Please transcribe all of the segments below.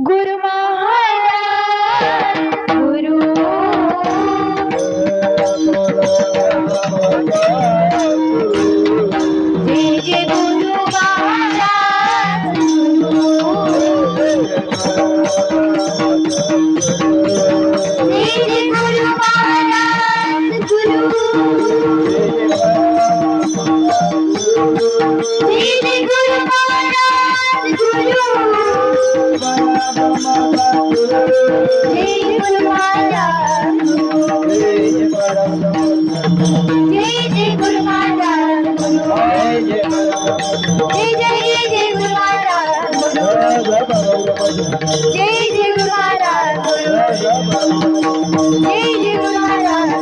गुरु महाराज गुरु जय जय गुरु महाराज जय जय गुरु महाराज गुरु जय जय गुरु महाराज गुरु जय गुरु महाराज जय जय गुरु महाराज जय जय जय गुरु महाराज जय जय गुरु महाराज जय जय गुरु महाराज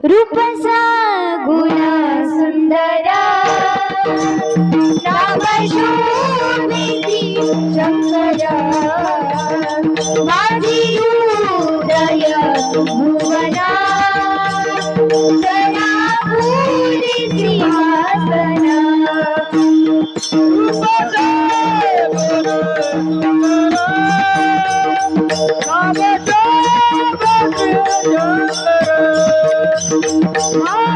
रूपसा गुण सुंदरा नाम शोभिती शंकरा माझी हृदय भुवना करा पूरी सिंहासना रूपसा गुण सुंदरा नाम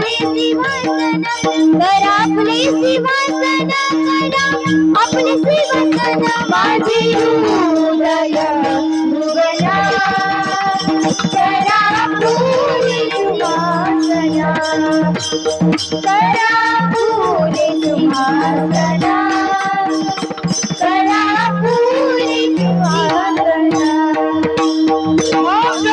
शोभिती आपले सिंहासन करा आपले सिंहासन माझे हृदय भुवना करा पूरी सिंहासना करा पूरी सिंहासना करा पूरी सिंहासना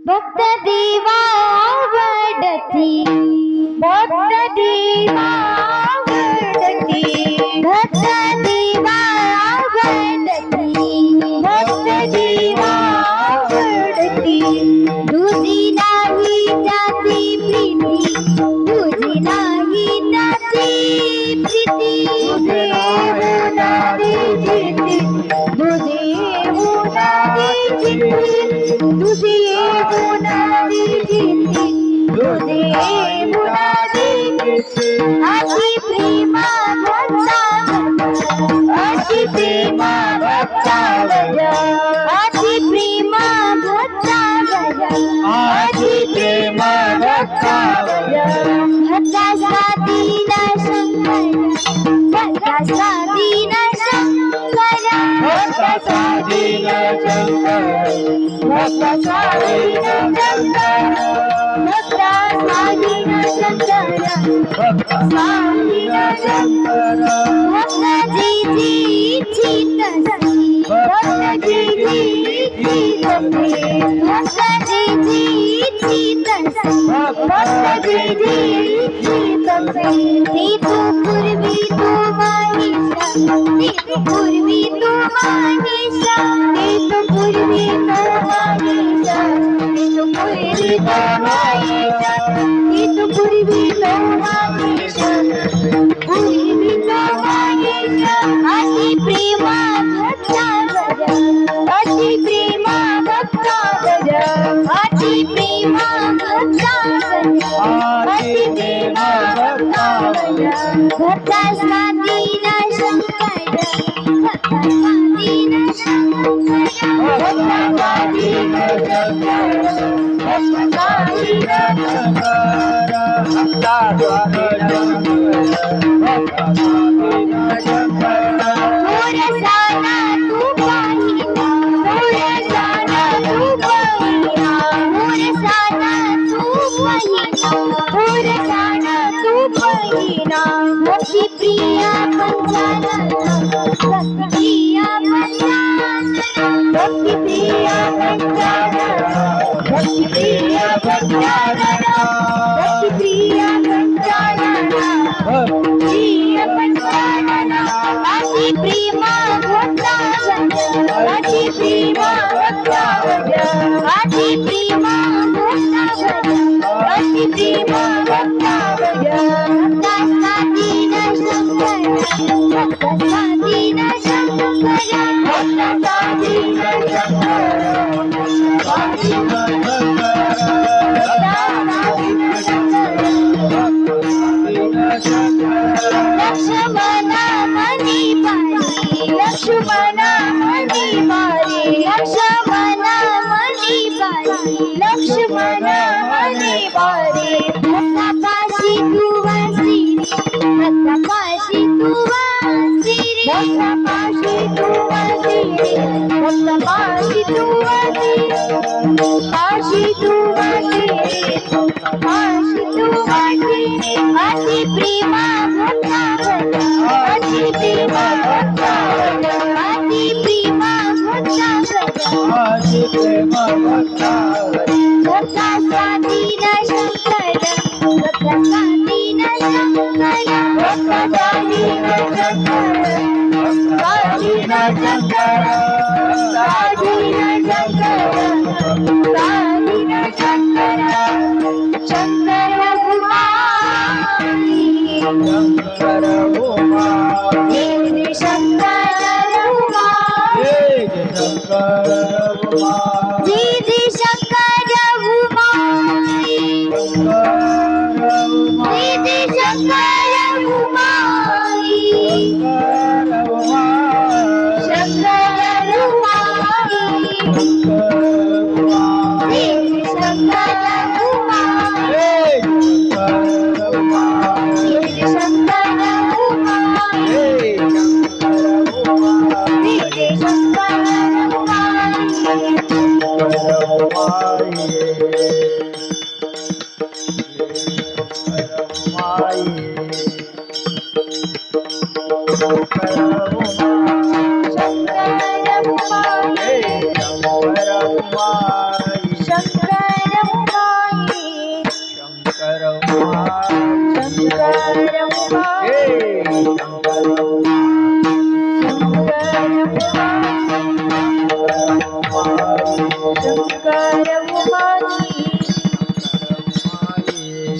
भक्त देवा वडती भक्त देवा वडती भक्त देवा वडती भक्त देवा वडती तुझी नाही त्याची प्रीती तुझी नाही त्याची प्रीती तुझे मुनादी जिती तुझे मुनादी जिती तुझी मुनादी जिती तुझे मुरादे अति प्रेमा भक्तावजा अति प्रेमा भक्तावजा अति प्रेमा भक्तावजा अति प्रेमा भक्तावजा भक्ता स्वाधीन शंकर भक्ता स्वाधीन शंकर भक्ता स्वाधीन शंकर भक्ता स्वाधीन शंकर भक्ता स्वाधीन शंकर भक्ता स्वाधीन शंकर भक्ता जी जी इच्छित भक्ता जी जी इच्छित भक्ता जी जी इच्छित भक्ता जी जी इच्छित ती तू पूर्वी तू मानिशा ती तू पूर्वी तू मानिशा ती तू पूर्वी तू मानिशा ती तू पूर्वी तू मानिशा ती तू पूर्वी तू मानिशा पूर्वी तू मानिशा अति प्रेमा भक्तावजा अति प्रेमा भक्तावजा अति प्रेमा भक्तावजा अति प्रेमा भक्तावजा भक्ता स्वाधीन शंकर भक्ता स्वाधीन शंकर भक्ता स्वाधीन शंकर भक्ता स्वाधीन शंकर भक्ता स्वाधीन शंकर पुरसाना तू पाहिना पुरसाना तू पाहिना पुरसाना तू पाहिना पुरसाना तू पाहिना भक्ती प्रिया पंचानन भक्ती प्रिया पंचानन भक्ती प्रिया पंचानन भक्ती प्रिया पंचानन भक्ती प्रिया पंचानन प्रिय पंचानन अति प्रेमा भक्तावजा अति प्रेमा भक्तावजा अति प्रेमा भक्तावजा अति प्रेमा भक्तावजा भक्ता स्वाधीन शंकर भक्ता स्वाधीन शंकर भक्ता स्वाधीन शंकर स्वाधीन शंकर लक्ष्मणा मनी पारी लक्ष्मणा मनी पारी लक्ष्मणा मनी पारी लक्ष्मणा मनी पारी भक्ता पाशी तू वासी भक्ता पाशी तू वासी भक्ता पाशी तू वासी भक्ता पाशी तू वासी पाशी तू वासी पाशी तू वासी अति प्रेमा भक्तावजा अति प्रेमा भक्तावजा अति प्रेमा भक्तावजा अति प्रेमा भक्तावजा भक्ता स्वाधीन शंकर भक्ता स्वाधीन शंकर भक्ता स्वाधीन शंकर स्वाधीन शंकर स्वाधीन शंकर स्वाधीन शंकर शंकर भगवानी शंकर भगवानी शंकर भगवानी दीदी शंकर भगवानी दीदी शंकर भगवानी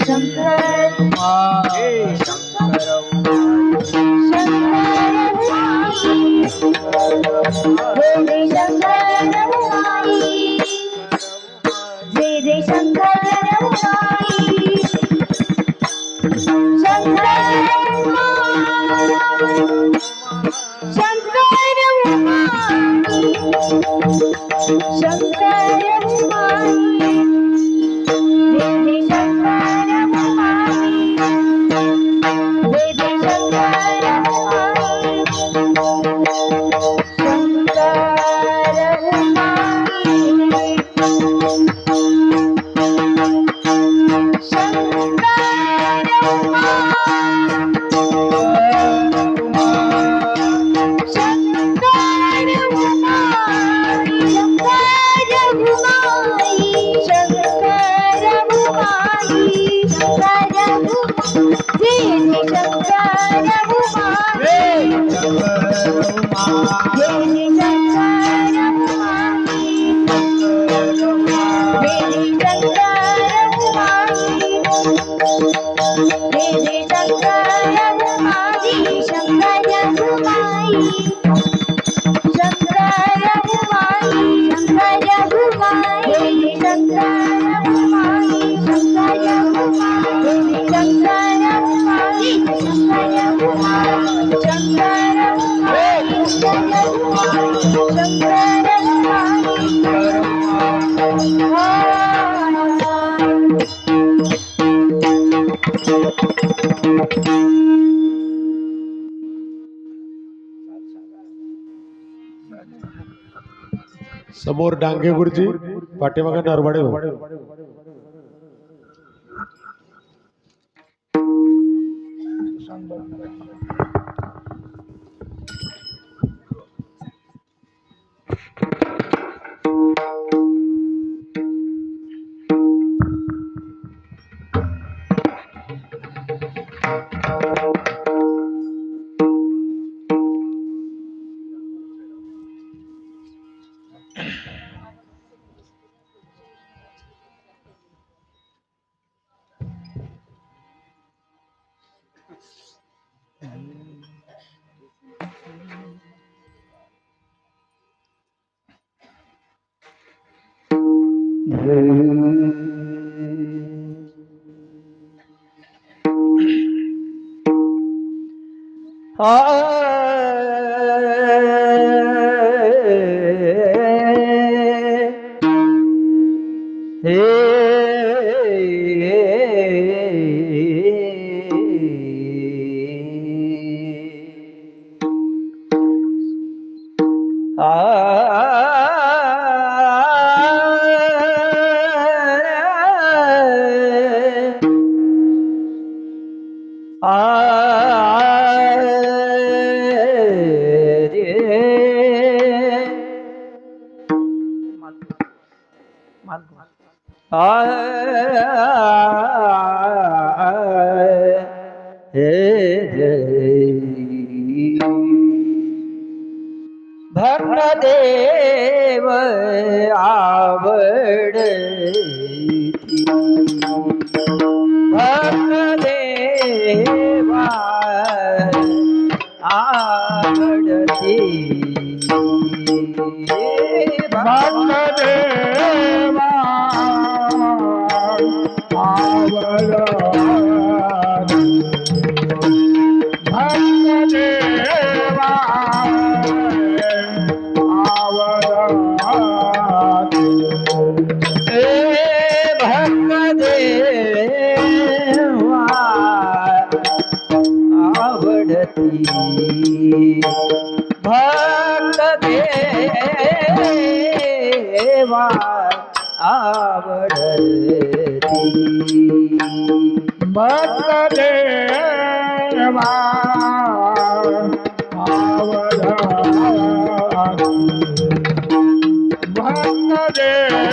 शंकर भगवानी दीदी शंकर भगवानी दीदी शंकर भगवानी दीदी शंकर जय जय शंकर समोर डांगे गुरुजी, पाठीमागे नरवाडे भाऊ. भक्तदेव आवडती भक्तदेवा आवडती भक्तदेवा भक्तदेवा आवडती भक्तदेवा भक्तदेवा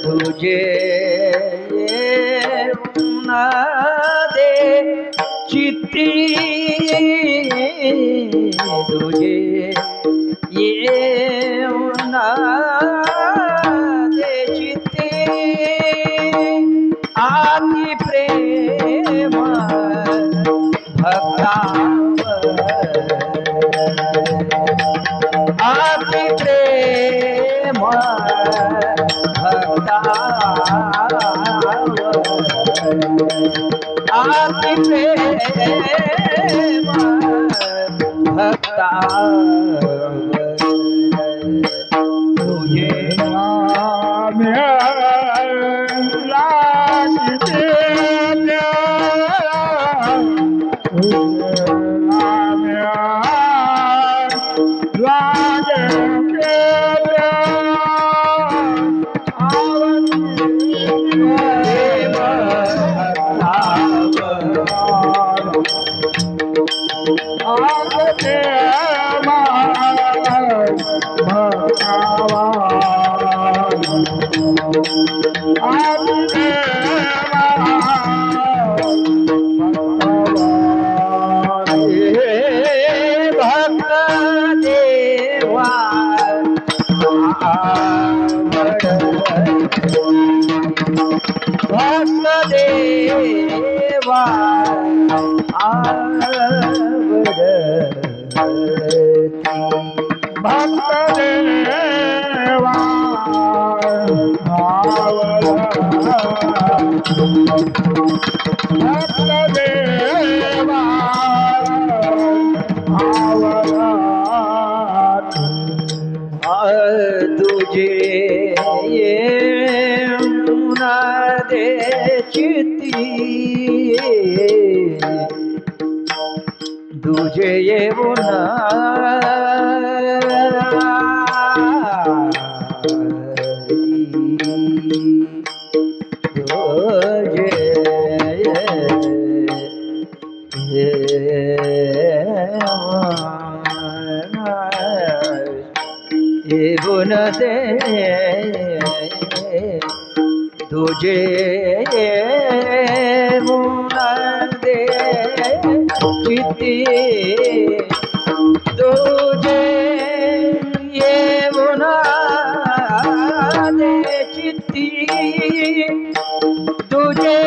तुझे दे चित्ती तुझे ये दे चित्ती आती प्रेम भक्तावर आती प्रेम प्रेम भक्ता तुझे प्रेम भक्त देवा आवड भक्त देवा तुझे येऊन दे चित्ती तुझे येऊन येऊन दे तुझे येऊन दे चित्ती तुझे येऊन दे चित्ती तुझे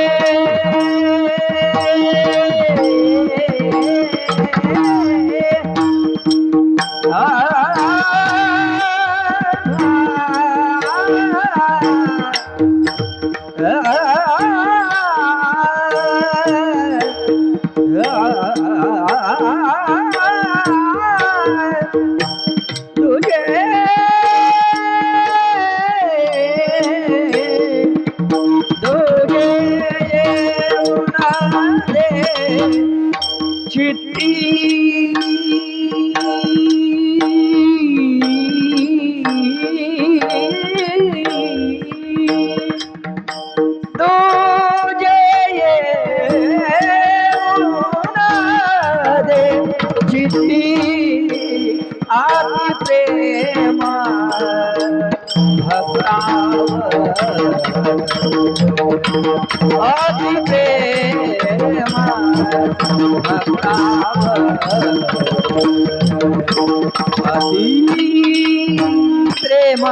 प्रेम अति प्रेम अति प्रेम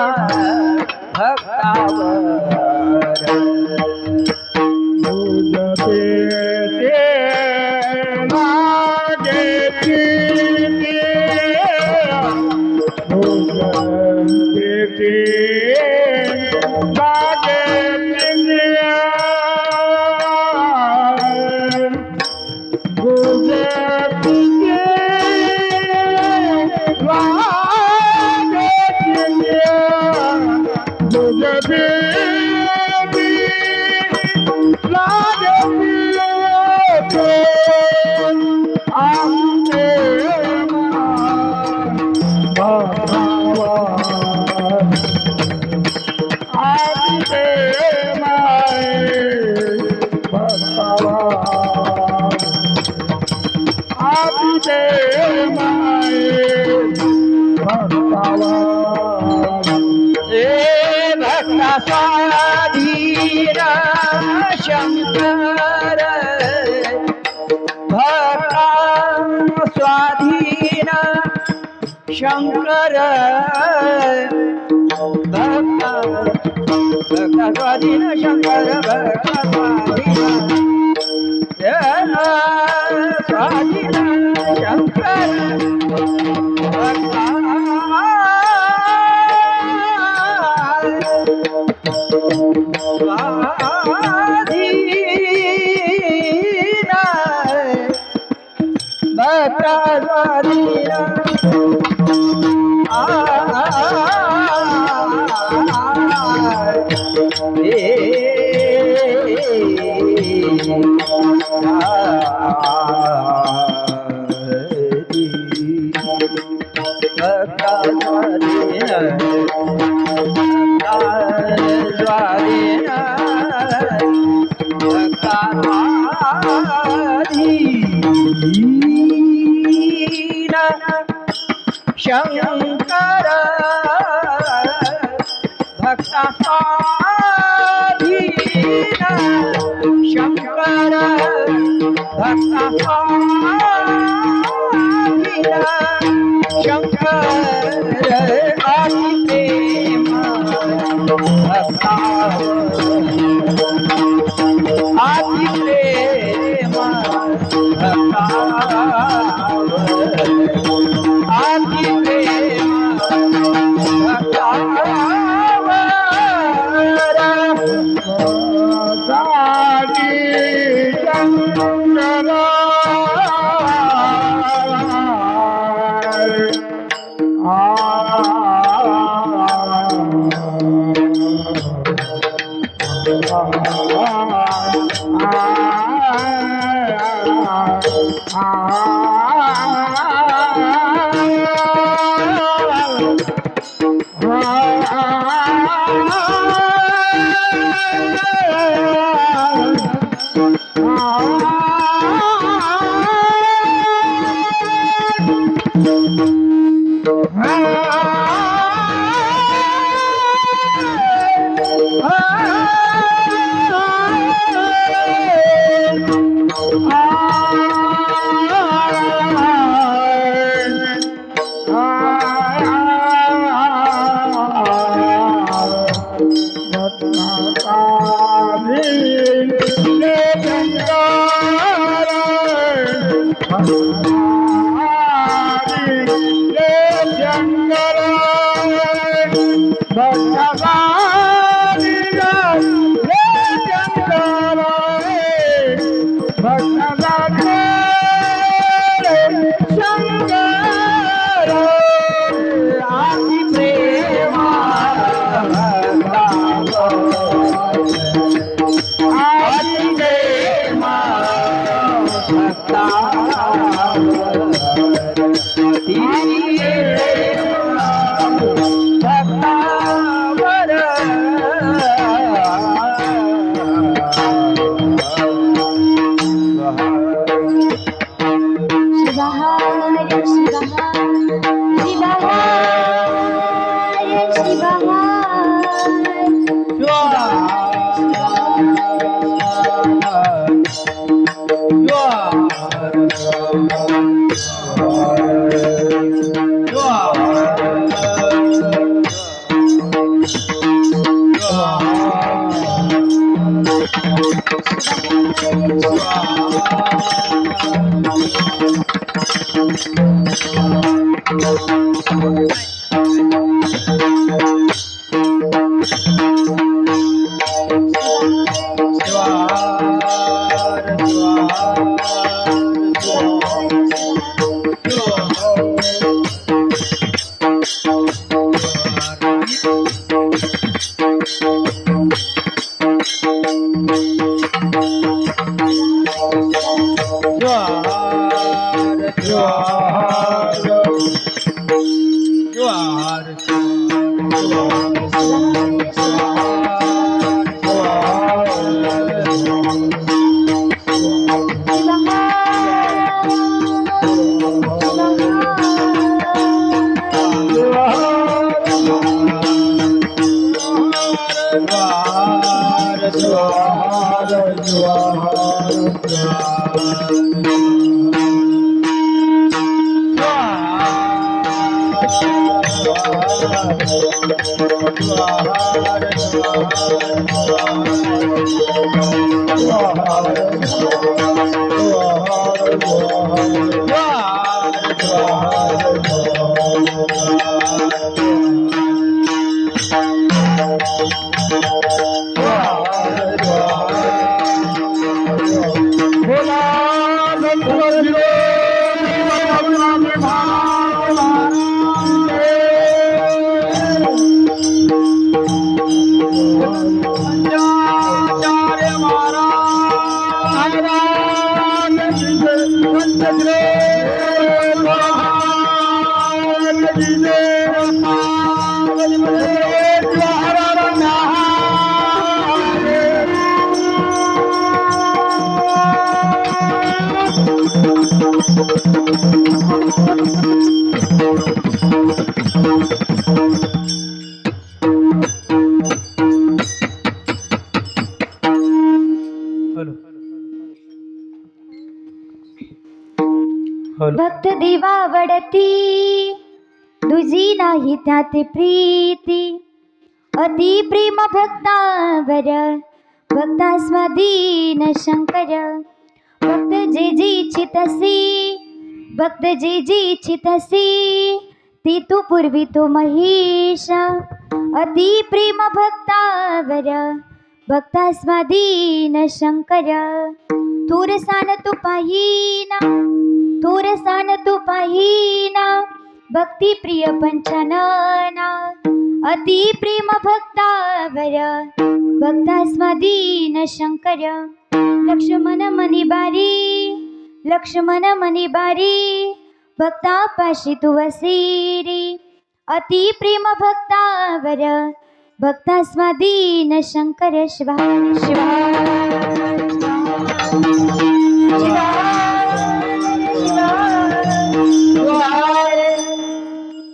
स्वाधीन शंकर भक्ता स्वाधीन शंकर भक्ता स्वाधीन शंकर भक्ता स्वाधीन शंकर भक्ता स्वाधीन शंकर भक्ता स्वाधीन शंकर भक्ता स्वाधीन शंकर आदि प्रेम भक्ता आदि प्रेम भक्ता आदि प्रेम भक्ता हॅलो हॅलो भक्त देवावडती तुझी नाही त्यात प्रीती अति प्रेम भक्तावर भक्ता स्वाधीन शंकर भक्त जे जे इच्छितसी भक्त जे जे इच्छितसी ती तू पूर्वी तो महेश अति प्रेम भक्तावर भक्ता स्वाधीन शंकर थोरसान तू पाहिना थोरसान तू पाहिना भक्ती प्रिय पंचनना अति प्रेम भक्तावर भक्ता स्वाधीन शंकर लक्ष्मण मनी बारी भक्ता पाशी तू वसीरी अति प्रेम भक्तावर भक्ता स्वाधीन शंकर शिवा शिवा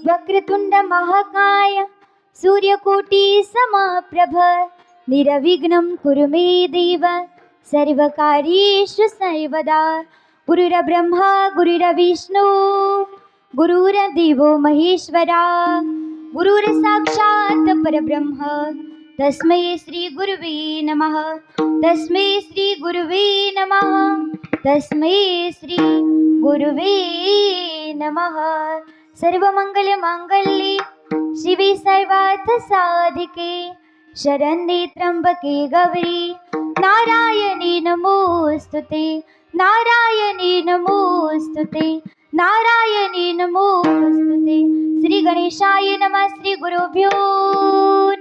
वक्रतुंड महाकाय सूर्यकोटि समप्रभ निर्विघ्नं कुरु मे देव सर्वकार्येषु सर्वदा गुरुर्ब्रह्मा गुरुर्विष्णु गुरुर्देवो महेश्वरा गुरुर्साक्षात् परब्रह्म तस्मै श्री गुरुवे नमः तस्मै श्री गुरुवे नमः तस्मै श्री गुरुवे नमः सर्वमंगल मांगल्ये शिवे सर्वार्थ साधिके शरण्ये त्र्यंबके गौरी नारायणी नमोस्तुते नारायणी नमोस्तुते नारायणी नमोस्तुते श्री गणेशाय नमः श्री गुरुभ्यो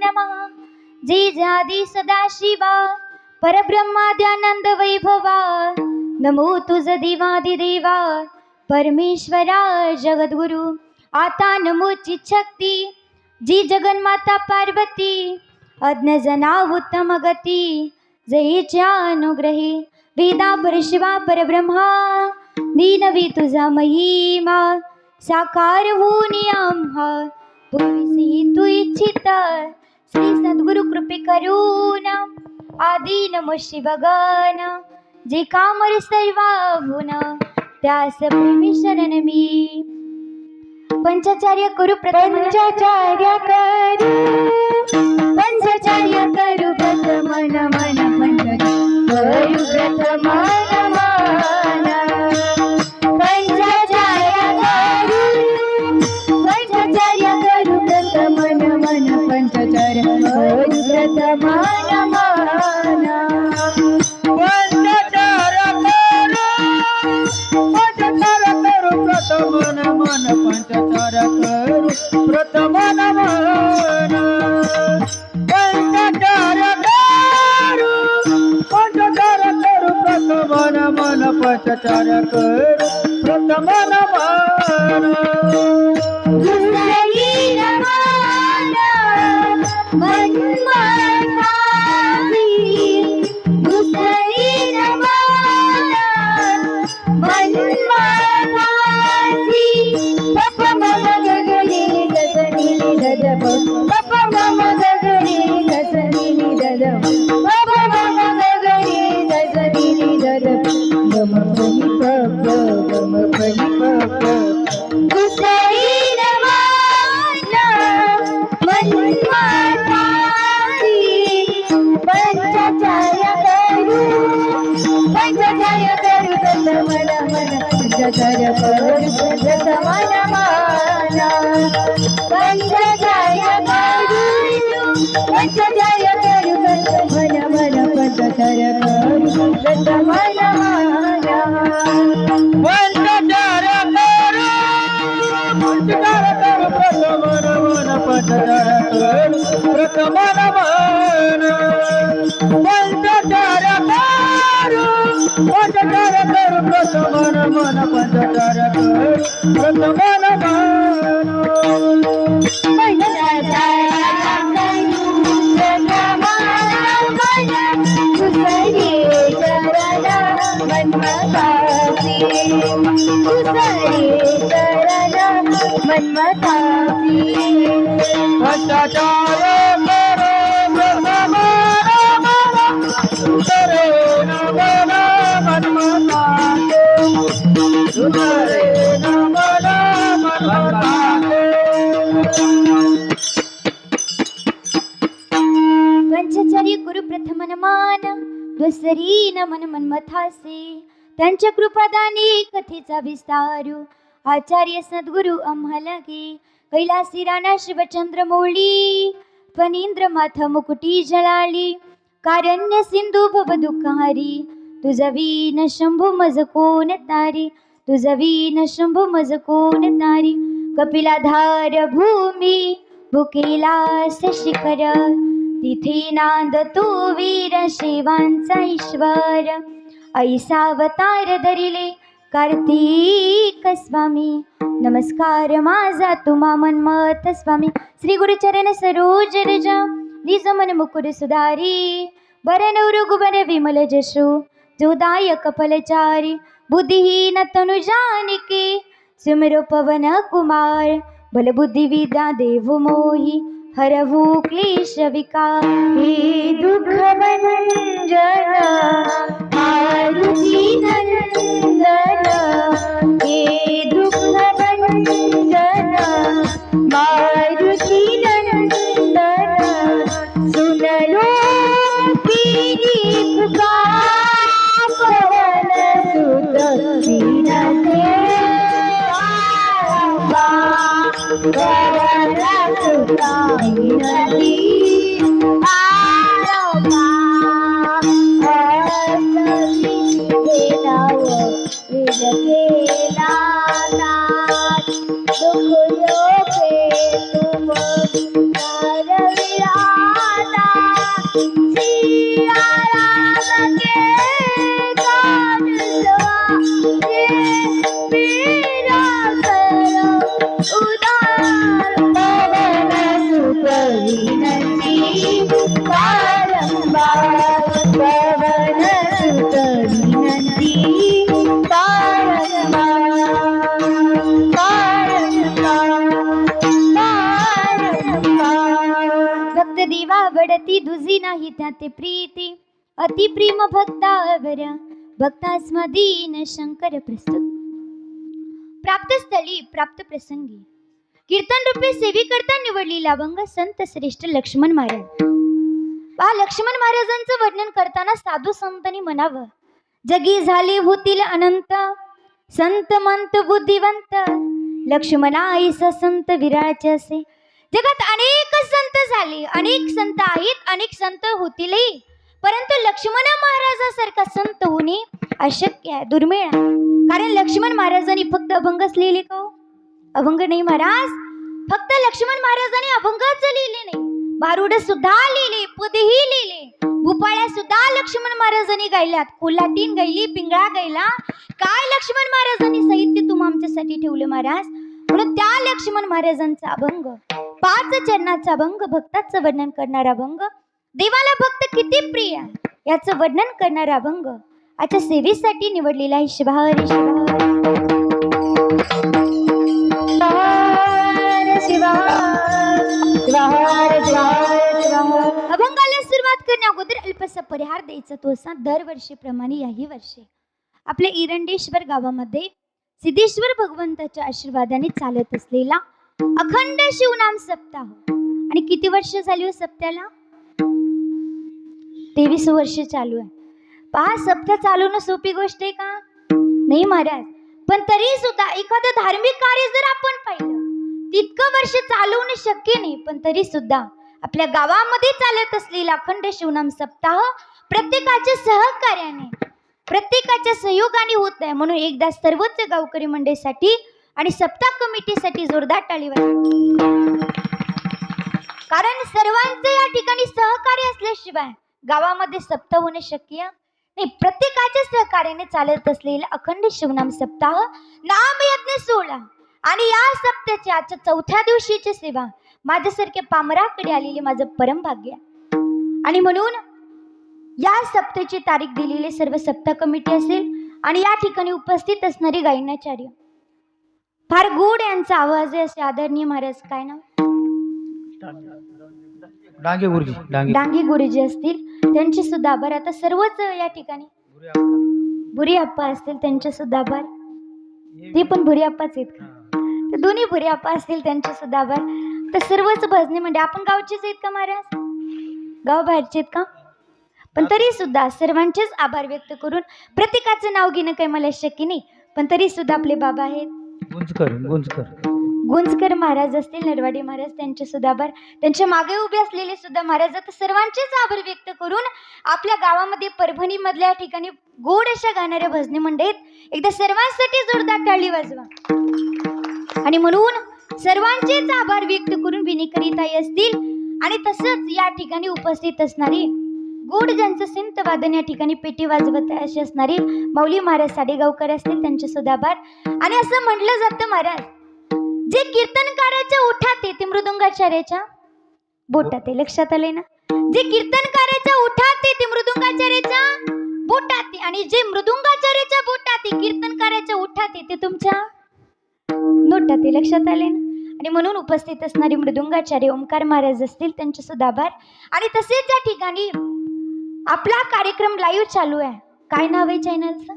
नमः जय जादी सदाशिवा परब्रह्माद्यानंद वैभवा नमो तुझ देवादिदेवा परमेश्वरा जगद्गुरु आता नमोची शक्ती जी जगन्माता पार्वती अज्ञजना उत्तम गती जयेच्या अनुग्रही वेदा परशिवा परब्रह्मा दीनवी तुझा महिमा साकार होऊन आम्हा पूर्वीसी तू इच्छित श्री सद्गुरु कृपे करून आदी नमो शिवगण जे कामर सर्वाहुन त्यास प्रेमी शरण मी पंचाचार्य करू पंचाचार्य करू पंचाचार्य करू प्रथम नमन करू प्रथम नमन पंचाचार्य करू प्रथम नमन पंचाचार्य करू प्रथम नमन प्रथम नमन पंचाचार्य करू पंचाचार्य करू प्रथम नमन पंचाचार्य करू प्रथम नमन पंचाचार्य करू प्रथम नमन पंचाचार्य करू पंचाचार्य करू प्रथम नमन पंचाचार्य करू प्रथम नमन पंचाचार्य करू पंचाचार्य करू प्रथम नमन पंचाचार्य करू प्रथम नमन पंचाचार्य करू पंचाचार्य करू प्रथम नमन पंचाचार्य करू प्रथम नमन चरण मन्मथासी भ्रष्टाचार करो सुधरे न मन मन्मथाचे सुधरे न मन मन्मथाचे पंचचारी गुरु प्रथम नमान दुसरी नमन मन्मथासे त्यांच्या कृपादानी कथेचा विस्तारू आचार्य सद्गुरु आम्हाला गे कैलासी राणा शिवचंद्र मौली फणींद्र माथ मुकुटी जळाली कारण्य सिंधू भव दुःखारी तुझा वीन शंभू मज कोण तारी तुझा वीन शंभू मज कोण तारी कपिलाधार भूमी भुकेलास शिखर तिथे नांद तू वीर शिवांचा ईश्वर ऐसा अवतार धरिले कार्तिक स्वामी नमस्कार माझा तुम्हा मनमत स्वामी श्री गुरुचरण सरोज रजा निज मन मुकुर सुधारी बरन गुबर विमल जशो जोदाय कपलचारी बुद्धिहीन तनु जानिके सुमिरो पवन कुमार बल बुद्धि विद्या देव मोहि हरहु क्लेश विकार हे दुख भंजन मारुति नंदन हे दुख भंजन मारुति नंदन सुन लो पीरी पुकार पवन सुत विनते पवन सुत विनती देवा वडती दुजी नाही त्याते प्रीती अति प्रेम भक्तावर भक्तास्मदीन शंकर प्रस्तुत प्राप्त स्थळी प्राप्त प्रसंगी कीर्तन रूपे सेवी करता निवडलेला अभंग संत श्रेष्ठ लक्ष्मण महाराज लक्ष्मण महाराजांचं वर्णन करताना साधू संतांनी म्हणावं जगी झाले होतील अनंत संत मंत बुद्धिवंत लक्ष्मणाईसा संत विराळचे असे जगात अनेक संत झाले अनेक संत आहेत अनेक संत होतीलही परंतु लक्ष्मण महाराजासारखा संत होणे अशक्य आहे दुर्मिळ आहे कारण लक्ष्मण महाराजांनी फक्त अभंगच लिहिले का अभंग नाही महाराज फक्त लक्ष्मण महाराजांनी अभंगच लिहिले नाही भारुड सुद्धा लिहिले पदही लिहिले भूपाळ्या सुद्धा लक्ष्मण महाराजांनी गायल्यात कोल्हाटीन गायली पिंगळा गायला काय लक्ष्मण महाराजांनी साहित्य तुम्हा आमच्यासाठी ठेवले महाराज म्हणून त्या लक्ष्मण महाराजांचा अभंग 5 चरणाचा अभंग भक्ताचं वर्णन करणारा अभंग देवाला भक्त किती प्रिय याचं वर्णन करणारा अभंग आजच्या सेवेसाठी निवडलेला आहे शिवाहरी अभंगाला सुरुवात करण्या अगोदर अल्पसा परिहार द्यायचा तो असा दरवर्षीप्रमाणे याही वर्षी आपल्या इरंडेश्वर गावामध्ये सिद्धेश्वर भगवंताच्या आशीर्वादाने चालत असलेला अखंड शिवनाम सप्ताह आणि किती वर्ष झाली हो सप्त्याला 23 वर्ष चालू आहे पहा सप्ताह चालवणं सोपी गोष्ट आहे का नाही महाराज पण तरी सुद्धा एखादं धार्मिक कार्य जर आपण पाहिलं तितकं वर्ष चालवणं शक्य नाही पण तरी सुद्धा आपल्या गावामध्ये चालत असलेला अखंड शिवनाम सप्ताह प्रत्येकाच्या सहकार्याने प्रत्येकाच्या सहयोगाने होत आहे म्हणून एकदा सर्वच गावकरी मंडळीसाठी आणि सप्ताह कमिटीसाठी जोरदार टाळी वाजवा कारण सर्वांचे या ठिकाणी सहकार्य असल्याशिवाय गावामध्ये सप्ताह होणे शक्य नाही प्रत्येकाच्या सहकार्याने चालत असलेला अखंड शिवनाम सप्ताह नाम यज्ञ सोहळा आणि या सप्त्याच्या आजच्या 4थ्या दिवशीची सेवा माझ्यासारख्या पामराकडे आलेले माझं परम भाग्य आणि म्हणून या सप्त्याची तारीख दिलेली सर्व सप्ताह कमिटी असेल आणि या ठिकाणी उपस्थित असणारे गायनाचार्य फार गोड यांचा आवाज आहे असे आदरणीय महाराज. काय नाव? डांगे गुरुजी. डांगे डांगे गुरुजी असतील, त्यांचे सुद्धा आभार. आता सर्वच या ठिकाणी भुरी आप्पा असतील, त्यांचे सुद्धा आभार. ते पण भुरी आप्पाच आहेत का? तर दोन्ही भुरी आप्पा असतील, त्यांचे सुद्धा आभार. तर सर्वच भजनी म्हणजे आपण गावचेच आहेत का महाराज? गाव बाहेरचे आहेत का? पण तरी सुद्धा सर्वांचेच आभार व्यक्त करून, प्रत्येकाचं नाव घेणं काही मला शक्य नाही, पण तरी सुद्धा आपले बाबा आहेत गुंजकर महाराज असतील, नरवाडी महाराज, त्यांचे सुद्धा आभार. त्यांच्या मागे उभे असलेले सुद्धा महाराज. तर सर्वांचेच आभार व्यक्त करून आपल्या गावामध्ये परभणी मधल्या ठिकाणी गोड अशा गाणाऱ्या भजनी मंडळीत एकदा सर्वांसाठी जोरदार टाळी वाजवा. आणि म्हणून सर्वांचेच आभार व्यक्त करून विनिकरिताई असतील आणि तसंच या ठिकाणी उपस्थित असणारी गोड ज्यांचं सिंत वादन या ठिकाणी पेटी वाजवत आहे अशी असणारी माऊली महाराज साडेगावकर असतील, त्यांचे सुद्धा आभार. आणि असं म्हटलं जातं महाराज, जे कीर्तनकाराच्या ओठात आहे ते मृदुंगाचार्याच्या बोटात आहे. लक्षात आलंय ना? जे कीर्तनकाराच्या ओठात आहे ते मृदुंगाचार्याच्या बोटात आहे, आणि जे मृदुंगाचार्याच्या बोटात आहे कीर्तनकाराच्या ओठात आहे ते तुमच्या नोटात आहे. लक्षात आले ना? आणि म्हणून उपस्थित असणारे मृदुंगाचार्य ओंकार महाराज असतील, त्यांचे सुद्धा आभार. आणि तसेच या ठिकाणी आपला कार्यक्रम लाईव्ह चालू आहे. काय नाव आहे चॅनलचं?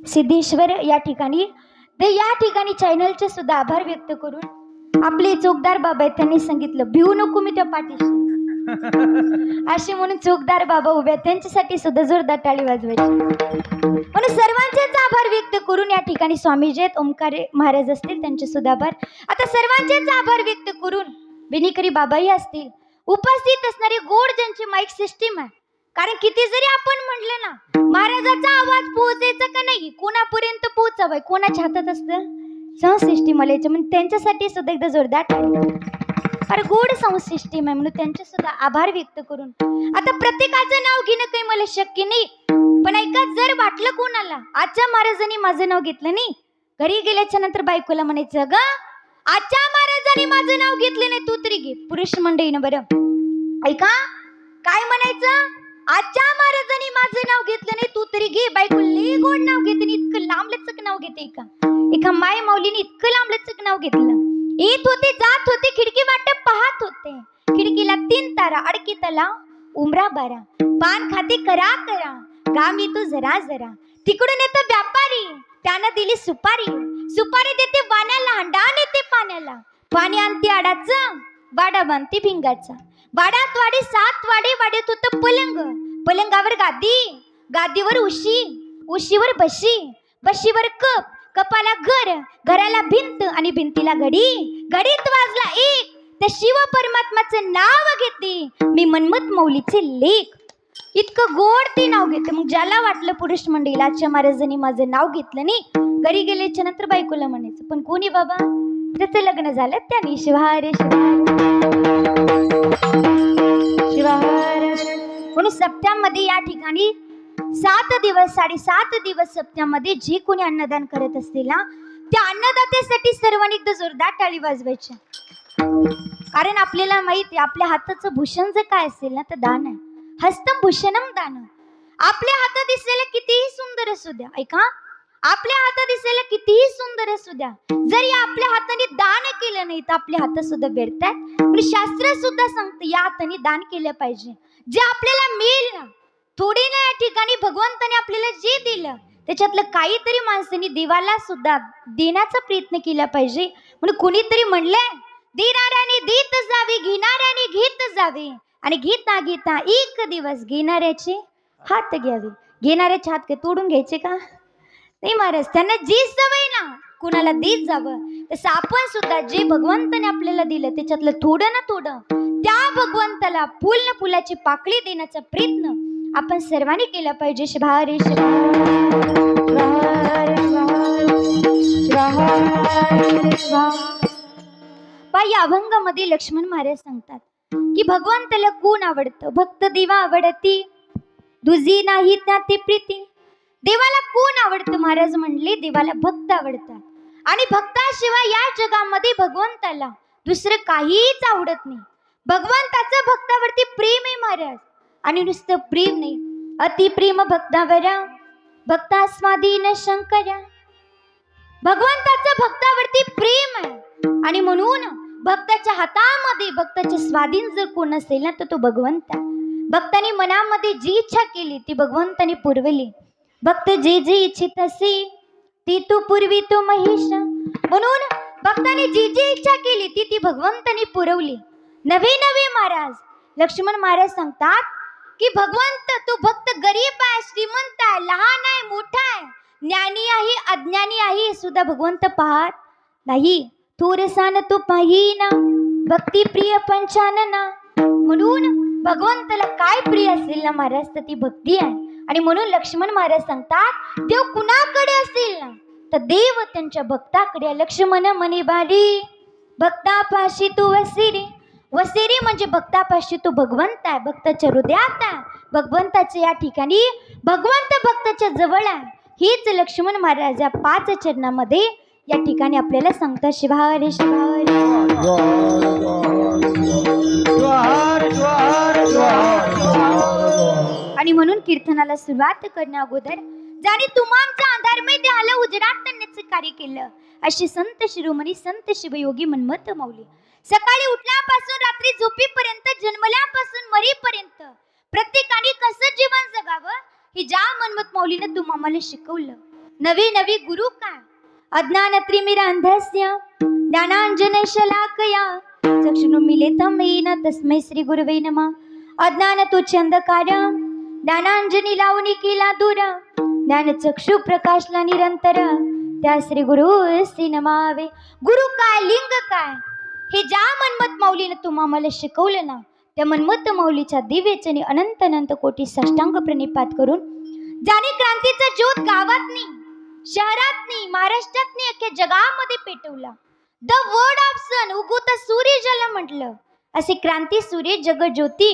सिद्धेश्वर या ठिकाणी. तर या ठिकाणी चॅनलचे सुद्धा आभार व्यक्त करून आपले चोकदार बाबा आहेत, त्यांनी सांगितलं भिवू नको मी त्या पाठीशी असे म्हणून चोकदार बाबा उभे आहेत, त्यांच्यासाठी सुद्धा जोरदार टाळी वाजवायची. म्हणून सर्वांचेच आभार व्यक्त करून या ठिकाणी स्वामीजी आहेत, ओंकार महाराज असतील, त्यांचे सुद्धा आभार. आता सर्वांचेच आभार व्यक्त करून विनिकरी बाबाही असतील, उपस्थित असणारे गोड ज्यांची माईक सिस्टीम आहे. कारण किती जरी आपण म्हटलं ना महाराजाचा आवाज पोहोचायचा का नाही, कोणापर्यंत पोहोचावाय, कोणाच्या हातात असतं? साऊंड सिस्टीम आल्याचं, म्हणजे त्यांच्यासाठी सुद्धा एकदा जोरदार टाळी. फार गोड साऊंड सिस्टीम आहे, म्हणून त्यांचे सुद्धा आभार व्यक्त करून आता प्रत्येकाचं नाव घेणं काही मला शक्य नाही, पण ऐका, जर वाटलं कोणाला आजच्या महाराजांनी माझं नाव घेतलं नाही, घरी गेल्याच्या नंतर बायकोला म्हणायचं ग आजच्या महाराजांनी माझं नाव घेतलं नाही, तू तरी घे. पुरुष मंडळीनं बरं ऐका, काय म्हणायचं? आजच्या महाराजांनी माझं नाव घेतलं नाही, तू तरी घे. बायको लई गोड नाव घेते, इतकं लांबलचक नाव घेते. एका माय माऊलीने इतकं लांबलचक नाव घेतलं. येत होते जात होते खिडकी वाट पाहत होते, खिडकीला 3 तारा, अडकी तला उमरा बारा, पान खाते करा करा, काम येतो जरा जरा, तिकडून येतो व्यापारी, त्यानं दिली सुपारी, सुपारी देते वाण्याला, हंडा नेते पाण्याला, पाणी आणते आडाचं, वाडा बांधते भिंगाचा, वाड्यात वाडी 7 वाडे, वाड्यात होतं पलंग, पलंगावर गादी, गादीवर उशी, उशीवर बशी, बशीवर कप, कपाला घर, घराला भिंत आणि भिंतीला घडी, घडीत वाजला एक, त्या शिव परमात्माचं नाव घेते मी मनमत मौलीचे लेख. इतकं गोड ते नाव घेते. मग ज्याला वाटलं पुरुष मंडळीला आजच्या महाराजांनी माझं नाव घेतलं नाही, घरी गेल्याच्या नंतर बायकोला म्हणायचं पण कोणी बाबा, त्याचं लग्न झालं त्याने शिवारे शिवार. म्हणून सप्त्यामध्ये या ठिकाणी 7 दिवस 7.5 दिवस सप्त्यामध्ये जे कोणी अन्नदान करत असतील ना, त्या अन्नदात्यासाठी सर्वांनी एकदा जोरदार टाळी वाजवायची. कारण आपल्याला माहिती आहे आपल्या हाताचं भूषण जर काय असेल ना तर दान आहे. हस्तम भूषणम दान. आपल्या हातात दिसायला कितीही सुंदर असू द्या, ऐका, आपल्या हातात दिसायला कितीही सुंदर असू द्या, जर या आपल्या हाताने दान केलं नाही तर आपले हात सुद्धा बेडतात. पण शास्त्र सुद्धा सांगतं या हाताने दान केलं पाहिजे. जे आपल्याला मिळेल ना, थोडी ना, या ठिकाणी भगवंताने आपल्याला जे दिलं त्याच्यातलं काहीतरी माणसाने देवाला सुद्धा देण्याचा प्रयत्न केला पाहिजे. म्हणून कोणीतरी म्हणलंय देणाऱ्याने देत जावे, घेणाऱ्याने घेत जावे, आणि घेता घेता एक दिवस घेणाऱ्याचे हात घ्यावे. घेणाऱ्याचे हात काय तोडून घ्यायचे का? नाही महाराज, त्यांना जी सवय ना कुणाला देत जावं. तसं आपण सुद्धा जे भगवंताने आपल्याला दिलं त्याच्यातलं थोडं ना थोडं त्या भगवंताला फुल न फुलाची पाकळी देण्याचा प्रयत्न आपण सर्वांनी केला पाहिजे. शिवारे या अभंगामध्ये लक्ष्मण महाराज सांगतात की भगवंताला कोण आवडतं? भक्त देवा आवडती, दुजी नाही त्याती प्रीती. देवाला कोण आवडतं? महाराज म्हणले देवाला भक्त आवडतात, आणि भक्ताशिवाय या जगामध्ये भगवंताला दुसरं काहीच आवडत नाही. भगवंताचं भक्तावरती प्रेम आहे महाराज, आणि नुसतं प्रेम नाही, अति प्रेम भक्तावरा, भक्तास्वाधीन शंकरा. भगवंताचं भक्तावरती प्रेम आहे आणि म्हणून भक्ताच्या हातामध्ये भक्ताचे स्वाधीन जर कोण असेल ना तर तो भगवंत आहे. भक्ताने मनामध्ये जी इच्छा केली ती भगवंताने पुरवली. भक्त जे जे इच्छित असे ती तू पुरवी तो महेश. म्हणून भक्ताने जी जी इच्छा केली ती भगवंताने पुरवली. नवे नवे महाराज लक्ष्मण महाराज सांगतात की भगवंत तू भक्त गरीब आहे, श्रीमंत आहे, लहान आहे, मोठा आहे, ज्ञानी आहे, अज्ञानी आहे, हे सुद्धा भगवंत पाहत नाही. थोरसान तो पाहिना भक्ती प्रिय पंचानना. म्हणून भगवंताला काय प्रिय असेल ना महाराज तर ती भक्ती आहे. आणि म्हणून लक्ष्मण महाराज सांगतात देव कुणाकडे असेल ना तर देव त्यांच्या भक्ताकडे. लक्ष्मण म्हणे बारी भक्तापाशी तू वसिरी. वसिरी म्हणजे भक्तापाशी तो भगवंत आहे, भक्ताच्या हृदयात आहे. भगवंताच्या या ठिकाणी भगवंत भक्ताच्या जवळ आहे. हीच लक्ष्मण महाराज या 5 चरणामध्ये या ठिकाणी आपल्याला सांगतात. शिवारे शिवारे आणि म्हणून कीर्तनाला सुरुवात करण्या अगोदर ज्याने तुम्हांच्या अंधारमय आलं उजडात आणण्याचे कार्य केलं अशी संत शिरोमणी संत शिवयोगी मन्मथ माऊली सकाळी उठल्यापासून रात्री झोपेपर्यंत जन्मल्यापासून मरेपर्यंत प्रत्येकाने कसं जीवन जगावं हे ज्या मन्मथ माऊलीने तुम्हाला शिकवलं. नवे नवे गुरु काय अज्ञान त्रिमिरांधस्य ज्ञानांजन शलाकया चक्षुरुन्मीलितं येन तस्मै श्री गुरवे नमः. अज्ञान तुच्छ अंधकार ज्ञानांजनी लावणी केला दूर ज्ञान चक्षु प्रकाशला निरंतर त्या श्री गुरु श्री नमावे. गुरु काय लिंग काय हे ज्या मन्मथ माऊलीने तुम्हाला शिकवलं ना त्या मन्मथ माऊलीच्या दिव्यचनी अनंत अनंत कोटी साष्टांग प्रणिपात करून ज्याने क्रांतीचा ज्योत गावात नाही, शहरात नाही, महाराष्ट्रात नाही, अख्ख्या जगामध्ये पेटवला. द वर्ड ऑफ सन उगवत सूर्य ज्याला म्हटलं असे क्रांती सूर्य जगज्योती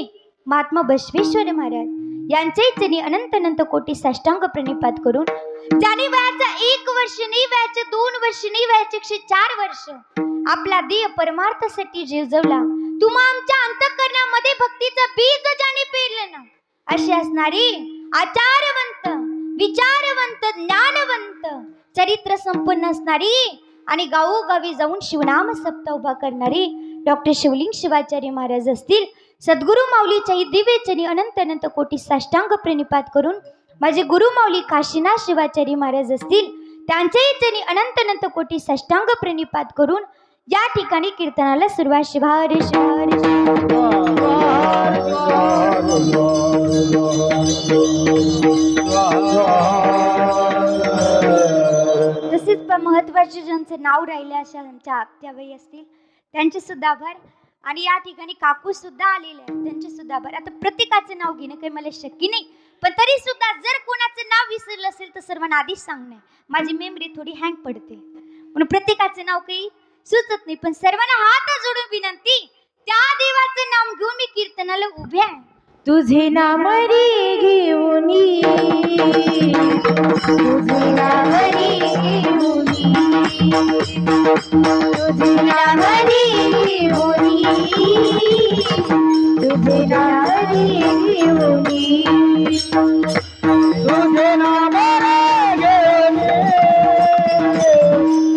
महात्मा बसवेश्वर महाराज यांचे चरणी अनंत अनंत कोटी साष्टांग प्रणिपात करून ज्याने वयाचा 1 वर्ष नाही, वयाचे 2 वर्ष नाही, वयाचे 104 वर्ष आपला देह परमार्थासाठी जिजवला. तुम्हा आमच्या अंतःकरणामध्ये भक्तीचं बीज ज्याने पेरलं ना असे असणारे आचारवंत, विचारवंत, ज्ञानवंत, चरित्र संपन्न असणारी आणि गावोगावी जाऊन शिवनाम सप्ताह उभा करणारे डॉक्टर शिवलिंग शिवाचार्य महाराज असतील. सद्गुरु माऊलीच्याही दिव्यचनी अनंत अनंत कोटी साष्टांग प्रणिपात करून माझे गुरु माऊली काशीनाथ शिवाचार्य महाराज असतील त्यांच्याही चरणी अनंत अनंत कोटी साष्टांग प्रणिपात करून या ठिकाणी कीर्तनाला सुरुवात. शिवारे शिवारे तसेच महत्वाचे ज्यांचं नाव राहिले अशा आमच्या आत्याबाई असतील त्यांचे सुद्धा आभार. आणि या ठिकाणी काकू सुद्धा आलेले आहेत त्यांचे सुद्धा आभार. आता प्रत्येकाचं नाव घेणं काही मला शक्य नाही पण तरी सुद्धा जर कोणाचं नाव विसरलं असेल तर सर्वांना आधीच सांगणं. माझी मेमरी थोडी हँग पडते म्हणून प्रत्येकाचं नाव काही सुचत नाही पण सर्वांना हात जोडून विनंती त्या देवाचं नाम घेऊन मी कीर्तनाला उभे आहे. तुझे नाम रे घेऊनी तुझे नाम रे घेऊनी तुझे नाम रे घेऊनी तुझे नाम रे घेऊनी तुझे नाम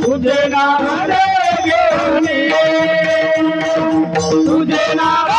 तुझे नाम तुझे नाम तुझे नाम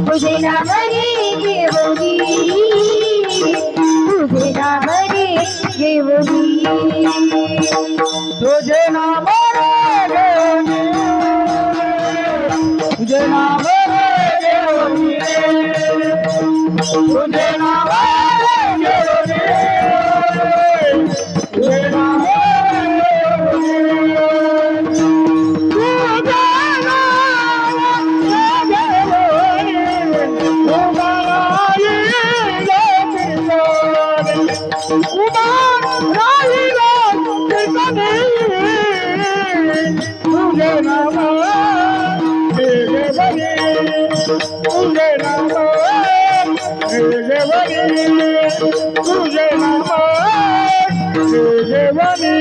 तुझे नाम रे घेऊनी तुझे नाम रे घेऊनी तुझे नाम तुझे नाम तुझे नाम तुझे नाम देवनी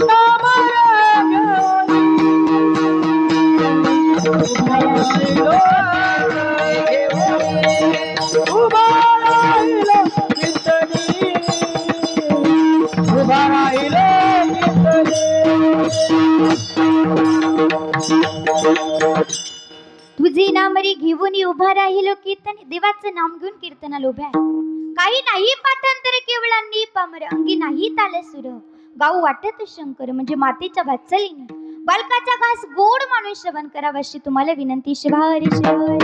नाम उभा राहिलो कीर्तनी उभा राहिलो तुझे नाम रे घेऊन उभा राहिलो कीर्तन. देवाचं नाम घेऊन कीर्तनाला उभ्या आहे. काही नाही पाठांतर केवळांनी पामर अंगी नाही ताल सुर गाऊ वाटत शंकर म्हणजे मातेच्या वात्सलीने बालकाचा घास गोड माणूस श्रवण करावा अशी तुम्हाला विनंती. शिवारी शिवारी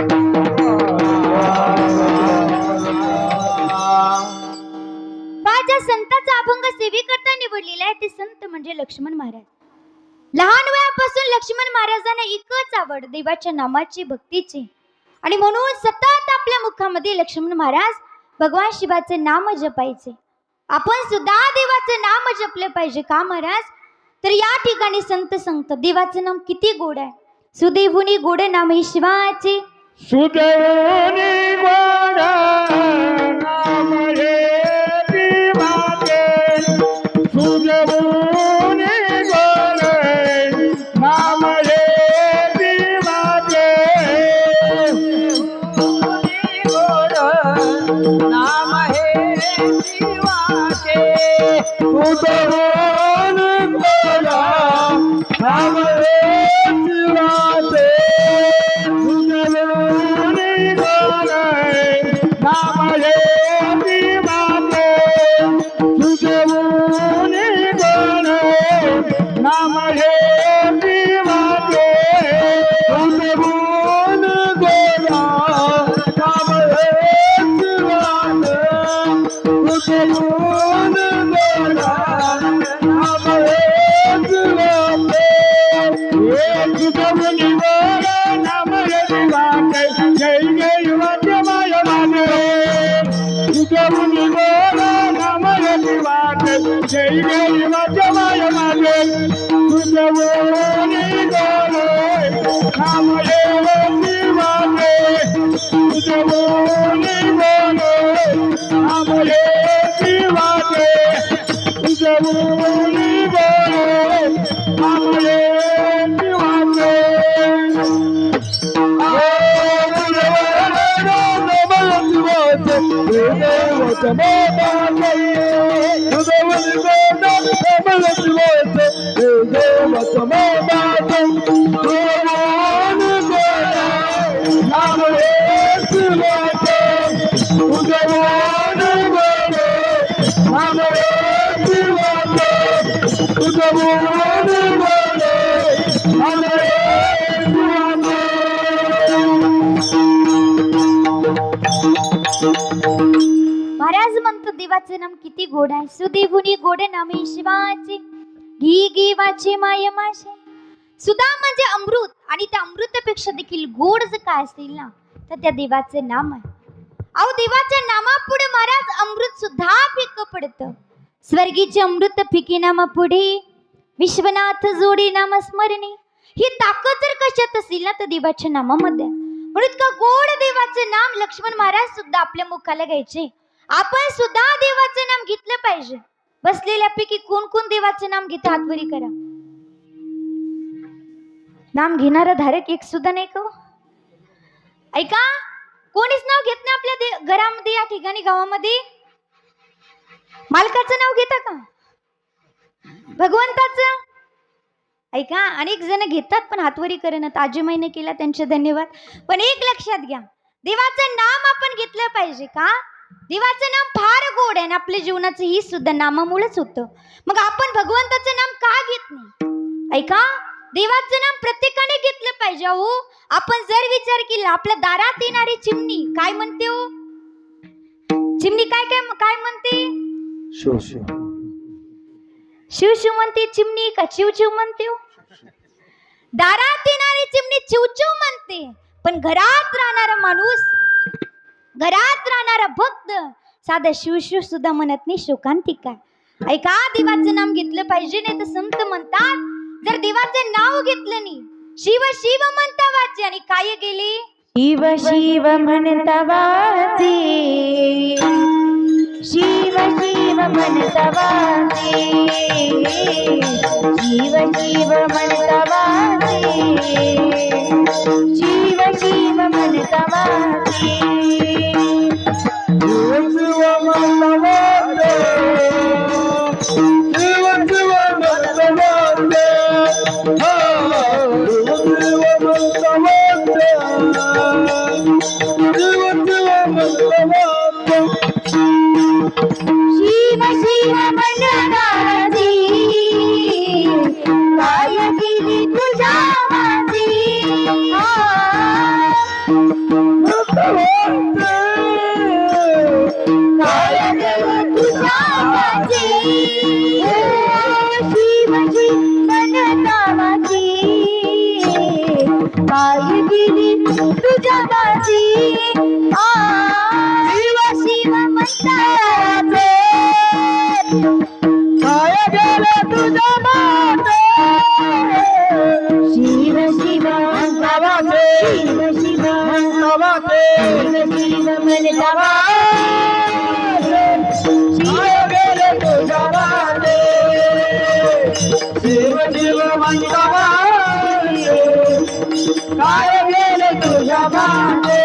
ज्या संतांचा अभंग सेवेकरता निवडलेला आहे ते संत म्हणजे लक्ष्मण महाराज. लहान वयापासून लक्ष्मण महाराजांना एकच आवड देवाच्या नामाची भक्तीची आणि म्हणून सतत आपल्या मुखामध्ये लक्ष्मण महाराज भगवान शिवाचे नाम जपायचे. आपण सुद्धा देवाचं नाम जपलं पाहिजे का महाराज? तर या ठिकाणी संत सांगतात देवाचं नाम किती गोड आहे. सुदैवुनी गोड नाम हे शिवाचे. सुदैवनी गोड नाम हे देवाचे सुदैवनी गोड नाम हे देवाचे गोड नाम हे देवाचे सुदैवनी गोड नाम हे देवाचे जय जय जमाय मागे तुझवनी गोरे नाम हे दिवाने तुझवनी गोरे नाम हे दिवाने तुझवनी गोरे नाम हे दिवाने महाराज म्हणतो देवाचे नाम किती गोड आहे. सुदैवुनी गोड नामे शिवाचे घी घी वाचे माय माशे. सुधा म्हणजे अमृत आणि त्या अमृतापेक्षा देखील गोड जर काय असेल ना तर त्या देवाचे नाम आहे. अहो देवाच्या नामापुढे महाराज अमृत सुद्धा फिक पडतं. स्वर्गीचे अमृत फिकी नामापुढे विश्वनाथ जोडी नाम स्मरणे. ही ताकद जर कशात असेल ना तर देवाच्या नामामध्ये. म्हणून का गोड देवाचं नाम लक्ष्मण महाराज सुद्धा आपल्या मुखाला घ्यायचे. आपण सुद्धा देवाचं नाम घेतलं पाहिजे. बसलेल्यापैकी कोण कोण देवाचं नाम घेतं हातवरी करा. नाम घेणारा धारक एक सुद्धा नाही का? ऐका, कोणीच नाव घेत नाही आपल्या घरामध्ये या ठिकाणी गावामध्ये. मालकाचं नाव घेता का? भगवंताचं? ऐका, अनेक जण घेतात पण हातवरी करणार. आजीमाईने केला त्यांचे धन्यवाद. पण एक लक्षात घ्या, देवाचं नाम आपण घेतलं पाहिजे का? देवाचं नाम फार गोड आहे आणि आपल्या जीवनाचं ही सुद्धा नामामुळेच होतं. मग आपण भगवंताचं नाम का घेत नाही? ऐका, देवाचं नाम प्रत्येकाने घेतलं पाहिजे. हो, आपण जर विचार केला आपल्या दारात येणारी चिमणी काय म्हणते? हो, चिमणी काय काय काय म्हणते? शिव शिव शिव शिव म्हणते चिमणी का चिव चिव म्हणते? हो, दारात येणारी चिमणी चिव चिव म्हणते. पण घरात राहणारा माणूस, घरात राहणारा भक्त साधा शिव शिव सुद्धा म्हणत नाही. शोकांतिका. ऐका, देवाचं नाम घेतलं पाहिजे. नाही तर संत म्हणतात जर देवाचं नाव घेतलं नाही शिव शिव म्हणता वाचे आणि काय गेले शिव शिव म्हणता वाचे, शिव शिव म्हणता वाचे, शिव शिव म्हणता वाचे, शिव शिव म्हणता वाचे. शिव शिव म्हणतावाची, काय केली तुझ्या माझी. काय केली तुझ्या माझी. शिव शिव म्हणतावाची, काय केली तुझ्या माझी. शिव शिव म्हणतावाचे, काय गेलं तुझ्या माते. शिव शिव म्हणतावाचे, शिव शिव म्हणतावाचे, शिव शिव म्हणतावाचे. काय गेलं तुझ्या माते. शिव शिव म्हणतावाचे, काय गेलं तुझ्या माते.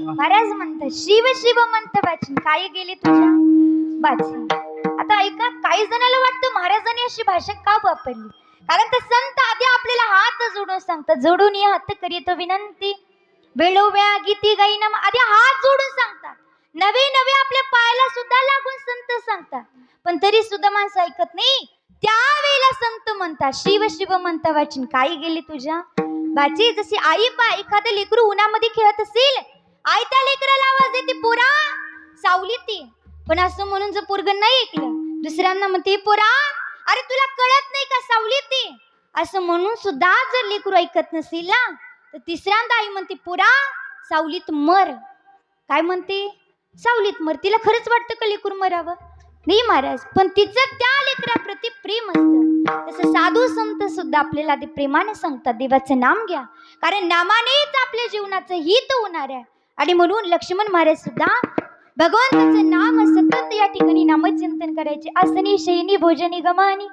महाराज म्हणतात शिव शिव म्हणत वाचन काय गेले तुझ्या वाचन. आता ऐका, काही जणाला वाटतं महाराजांनी अशी भाषा का वापरली, कारण ते संत आधी आपल्याला हात जोडून सांगतात, जोडून या हात करीत विनंती वेळोवेळा गीती गाईना, आधी हात जोडून सांगतात. नवे नवे आपल्या पायाला सुद्धा लागून संत सांगतात, पण तरी सुद्धा माणसं ऐकत नाही. त्यावेळेला संत म्हणतात शिव शिव म्हणता वाचन काय गेले तुझ्या बाची. जशी आई पा एखादं लेकरू उन्हामध्ये खेळत असेल, आई त्या लेकराला आवाज देते पोरा सावलीत ये, पण असं म्हणून जर पोरग नाही ऐकलं, दुसऱ्यांना म्हणते पोरा अरे तुला कळत नाही का सावलीत ये, असं म्हणून सुद्धा जर लेकरू ऐकत नसेल ना, तर तिसऱ्यांदा आई म्हणते पोरा सावलीत मर. काय म्हणते, सावलीत मर. तिला खरंच वाटतं का लेकरू मरावं? नाही महाराज, पण तिचं त्या लेकराप्रती प्रेम असतं. तसं साधू संत सुद्धा आपल्याला ते प्रेमाने सांगतात देवाचं नाम घ्या, कारण नामानेच आपल्या जीवनाचं हित होणार आहे. आणि म्हणून लक्ष्मण महाराज सुद्धा भगवंताचं नाम सतत या ठिकाणी नामचिंतन करायचे. आसनी शयनी भोजनी गमानी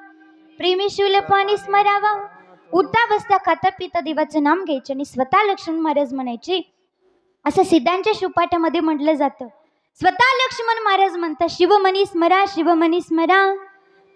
प्रेमी शूलपानी स्मरावा. उठता बसता खाता पिता देवाचं नाम घ्यायचे. आणि स्वतः लक्ष्मण महाराज म्हणायचे, असं सिद्धांच्या शुपाठामध्ये म्हटलं जातं. स्वतः लक्ष्मण महाराज म्हणतात शिवमनी स्मरा, शिवमनी स्मरा,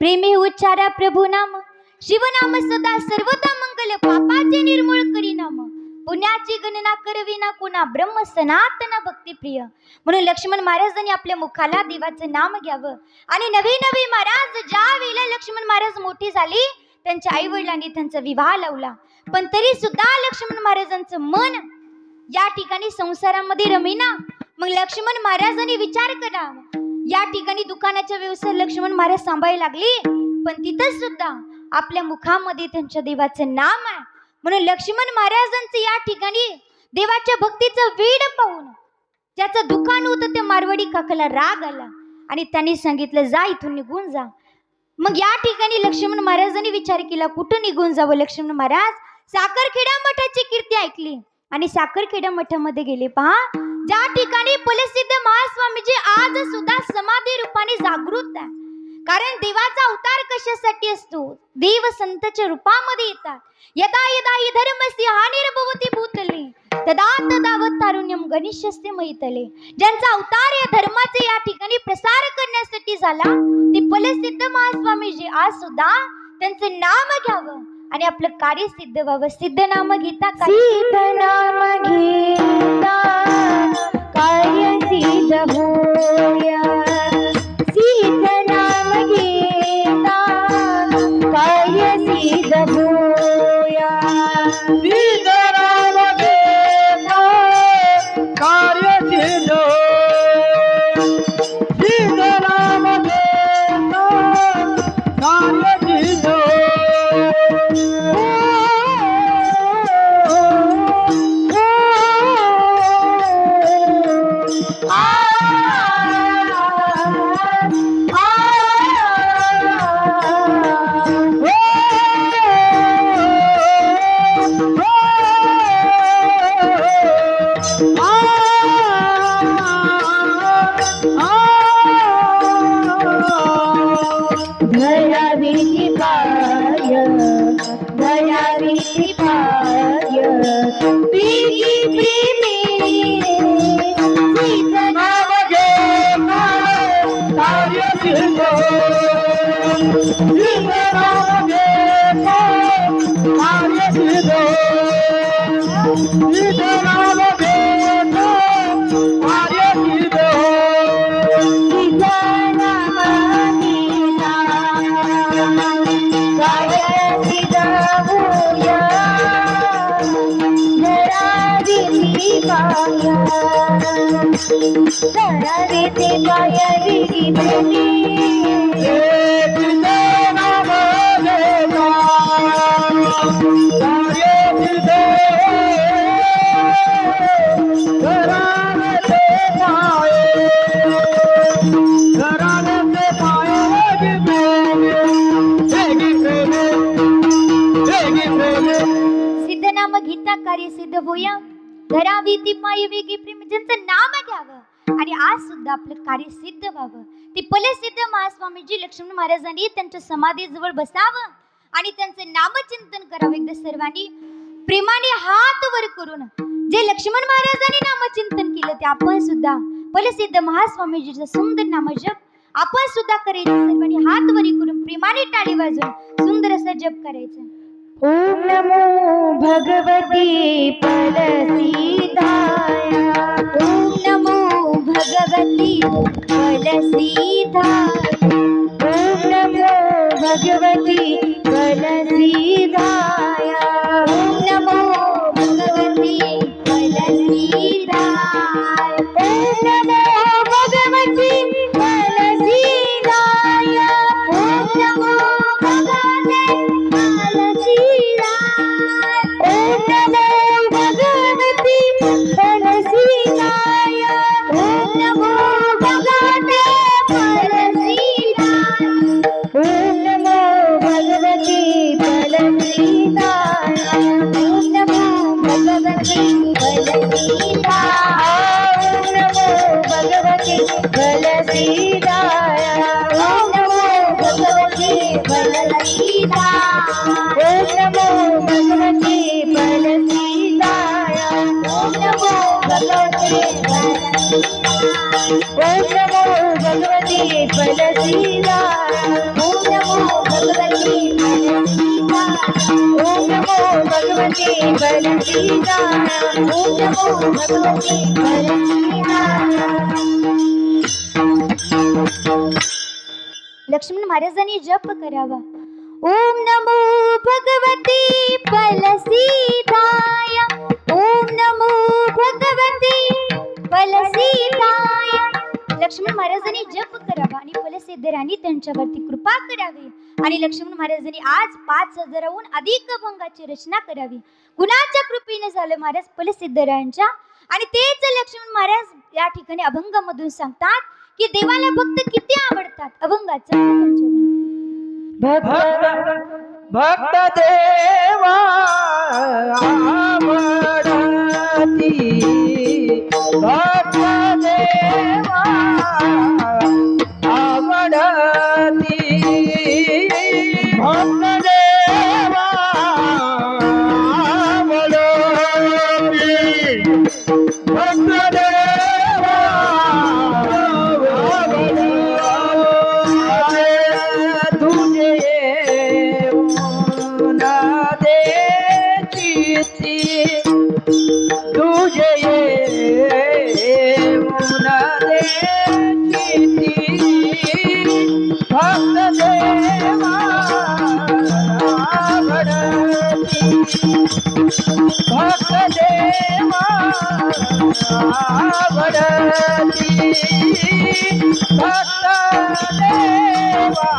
प्रेमे उच्चारा प्रभू नाम, शिवनाम सदा सर्वता मंगल, पापाचे निर्मूळ करी नाम, पुण्याची गणना करविना कुणा, ब्रह्म सनातन भक्तिप्रिय. म्हणून लक्ष्मण महाराजांनी आपल्या मुखाला देवाचं नाम घ्यावं. आणि नवी नवी महाराज ज्या वेळेला लक्ष्मण महाराज मोठी झाली, त्यांच्या आई वडिलांनी त्यांचा विवाह लावला, पण तरी सुद्धा लक्ष्मण महाराजांचं मन या ठिकाणी संसारामध्ये रमेना. मग लक्ष्मण महाराजांनी विचार करा, या ठिकाणी दुकानाच्या व्यवसाय लक्ष्मण महाराज सांभाळायला लागली, पण तिथं सुद्धा आपल्या मुखामध्ये त्यांच्या देवाचं नाम आहे. म्हणून लक्ष्मण महाराजांचं या ठिकाणी देवाच्या भक्तीचं वेड पाहून ज्याचं दुकान होतं त्या मारवाडी काकाला राग आला आणि त्यांनी सांगितलं जा इथून निघून जा. मग या ठिकाणी लक्ष्मण महाराजांनी विचार केला कुठं निघून जावं. लक्ष्मण महाराज साखरखेडा मठाची कीर्ती ऐकली आणि साखरखेडा मठामध्ये गेले. पहा, ज्या ठिकाणी प्रसिद्ध महास्वामीजी आज सुद्धा समाधी रूपाने जागृत आहे. कारण देवाचा अवतार कशासाठी असतो, देव संतच्या रूपामध्ये येतात. यदा यदा हि धर्मस्य हानिर्भवति भूतले तदा तदावतारुण्यम गणेशस्य मैतले. ज्यांचा अवतार या धर्माचे या ठिकाणी प्रसार करण्यासाठी झाला, ते प्रसिद्ध महास्वामीजी आज सुद्धा त्यांचं नाम घ्यावं आणि आपलं कार्य सिद्ध व्हावं. सिद्ध नाम घेता सिद्ध नाम घेता कार्य सिद्ध होया. सिद्ध नाम घेता कार्य सिद्ध होया. सीताराम देवा कार्य सिद्ध, सीताराम देवा कार्य सिद्ध. धरावी ती पाय प्रीती प्रेमी सीता नाम घेता कार्य सिद्ध सीताराम घेता कार्य सिद्ध सीताराम घेता कार्य सिद्ध सीता नामानीला काय सीता होया धरावी ती पाय धरावी ती पाय प्रीती प्रेमी सिद्ध नाम घेता कार्य सिद्ध होया धरावी ती पाय वेगी प्रेम ज्यांचं नाम घ्यावं आणि आज सुद्धा आपलं कार्य सिद्ध व्हावं ती फलसिद्ध महास्वामीजी लक्ष्मण महाराजांनी त्यांच्या समाधीजवळ बसावं आणि त्यांचं नामचिंतन करावं एकदा सर्वांनी प्रेमाने हात वर करून जे लक्ष्मण महाराजांनी नामचिंतन केलं ते आपण सुद्धा फलसिद्ध महास्वामीजीचं सुंदर नामजप आपण सुद्धा करायचं सर्वांनी हात वरी करून प्रेमाने टाळी वाजवून सुंदर असं जप करायचं ओम नमो भगवती फलसीताय ओम नमो भगवती फलसीताय ओम नमो भगवती फलसीताय ओम नमो भगवती फलसीताय ओम नमो भगवती फलसीताय ओम नमो भगवते फलसीताय ओम नमो भगवती फलसीताय ओम नमो भगवते फलसीताय ओम नमो भगवती फलसीताय ओम नमो भगवते फलसीताय ओम नमो भगवती फलसीताय ओम नमो भगवते फलसीताय ओम नमो भगवती फलसीताय ओम नमो भगवते फलसीताय ओम नमो भगवती फलसीताय ओम नमो भगवते फलसीताय लक्ष्मण महाराजांनी जप करावा ओम नमो भगवते फलसीताय ओम नमो भगवते फलसीताय लक्ष्मण महाराजांनी जप करावा आणि फलसिद्धरांनी त्यांच्यावरती कृपा करावी आणि लक्ष्मण महाराजांनी आज 5,000हून अधिक अभंगाची रचना करावी कुणाच्या कृपेने झालं महाराज फलसिद्धरांच्या आणि तेच लक्ष्मण महाराज या ठिकाणी अभंगामधून सांगतात की देवाला भक्त किती आवडतात अभंगाचा भक्त देवा आवडती भक्त देवा आवडती भक्त देवा आवडती भक्त देवा आवडती तुझे तुझे मुना दे भक्त देवा आवडती भक्त देवा आवडती भक्त देवा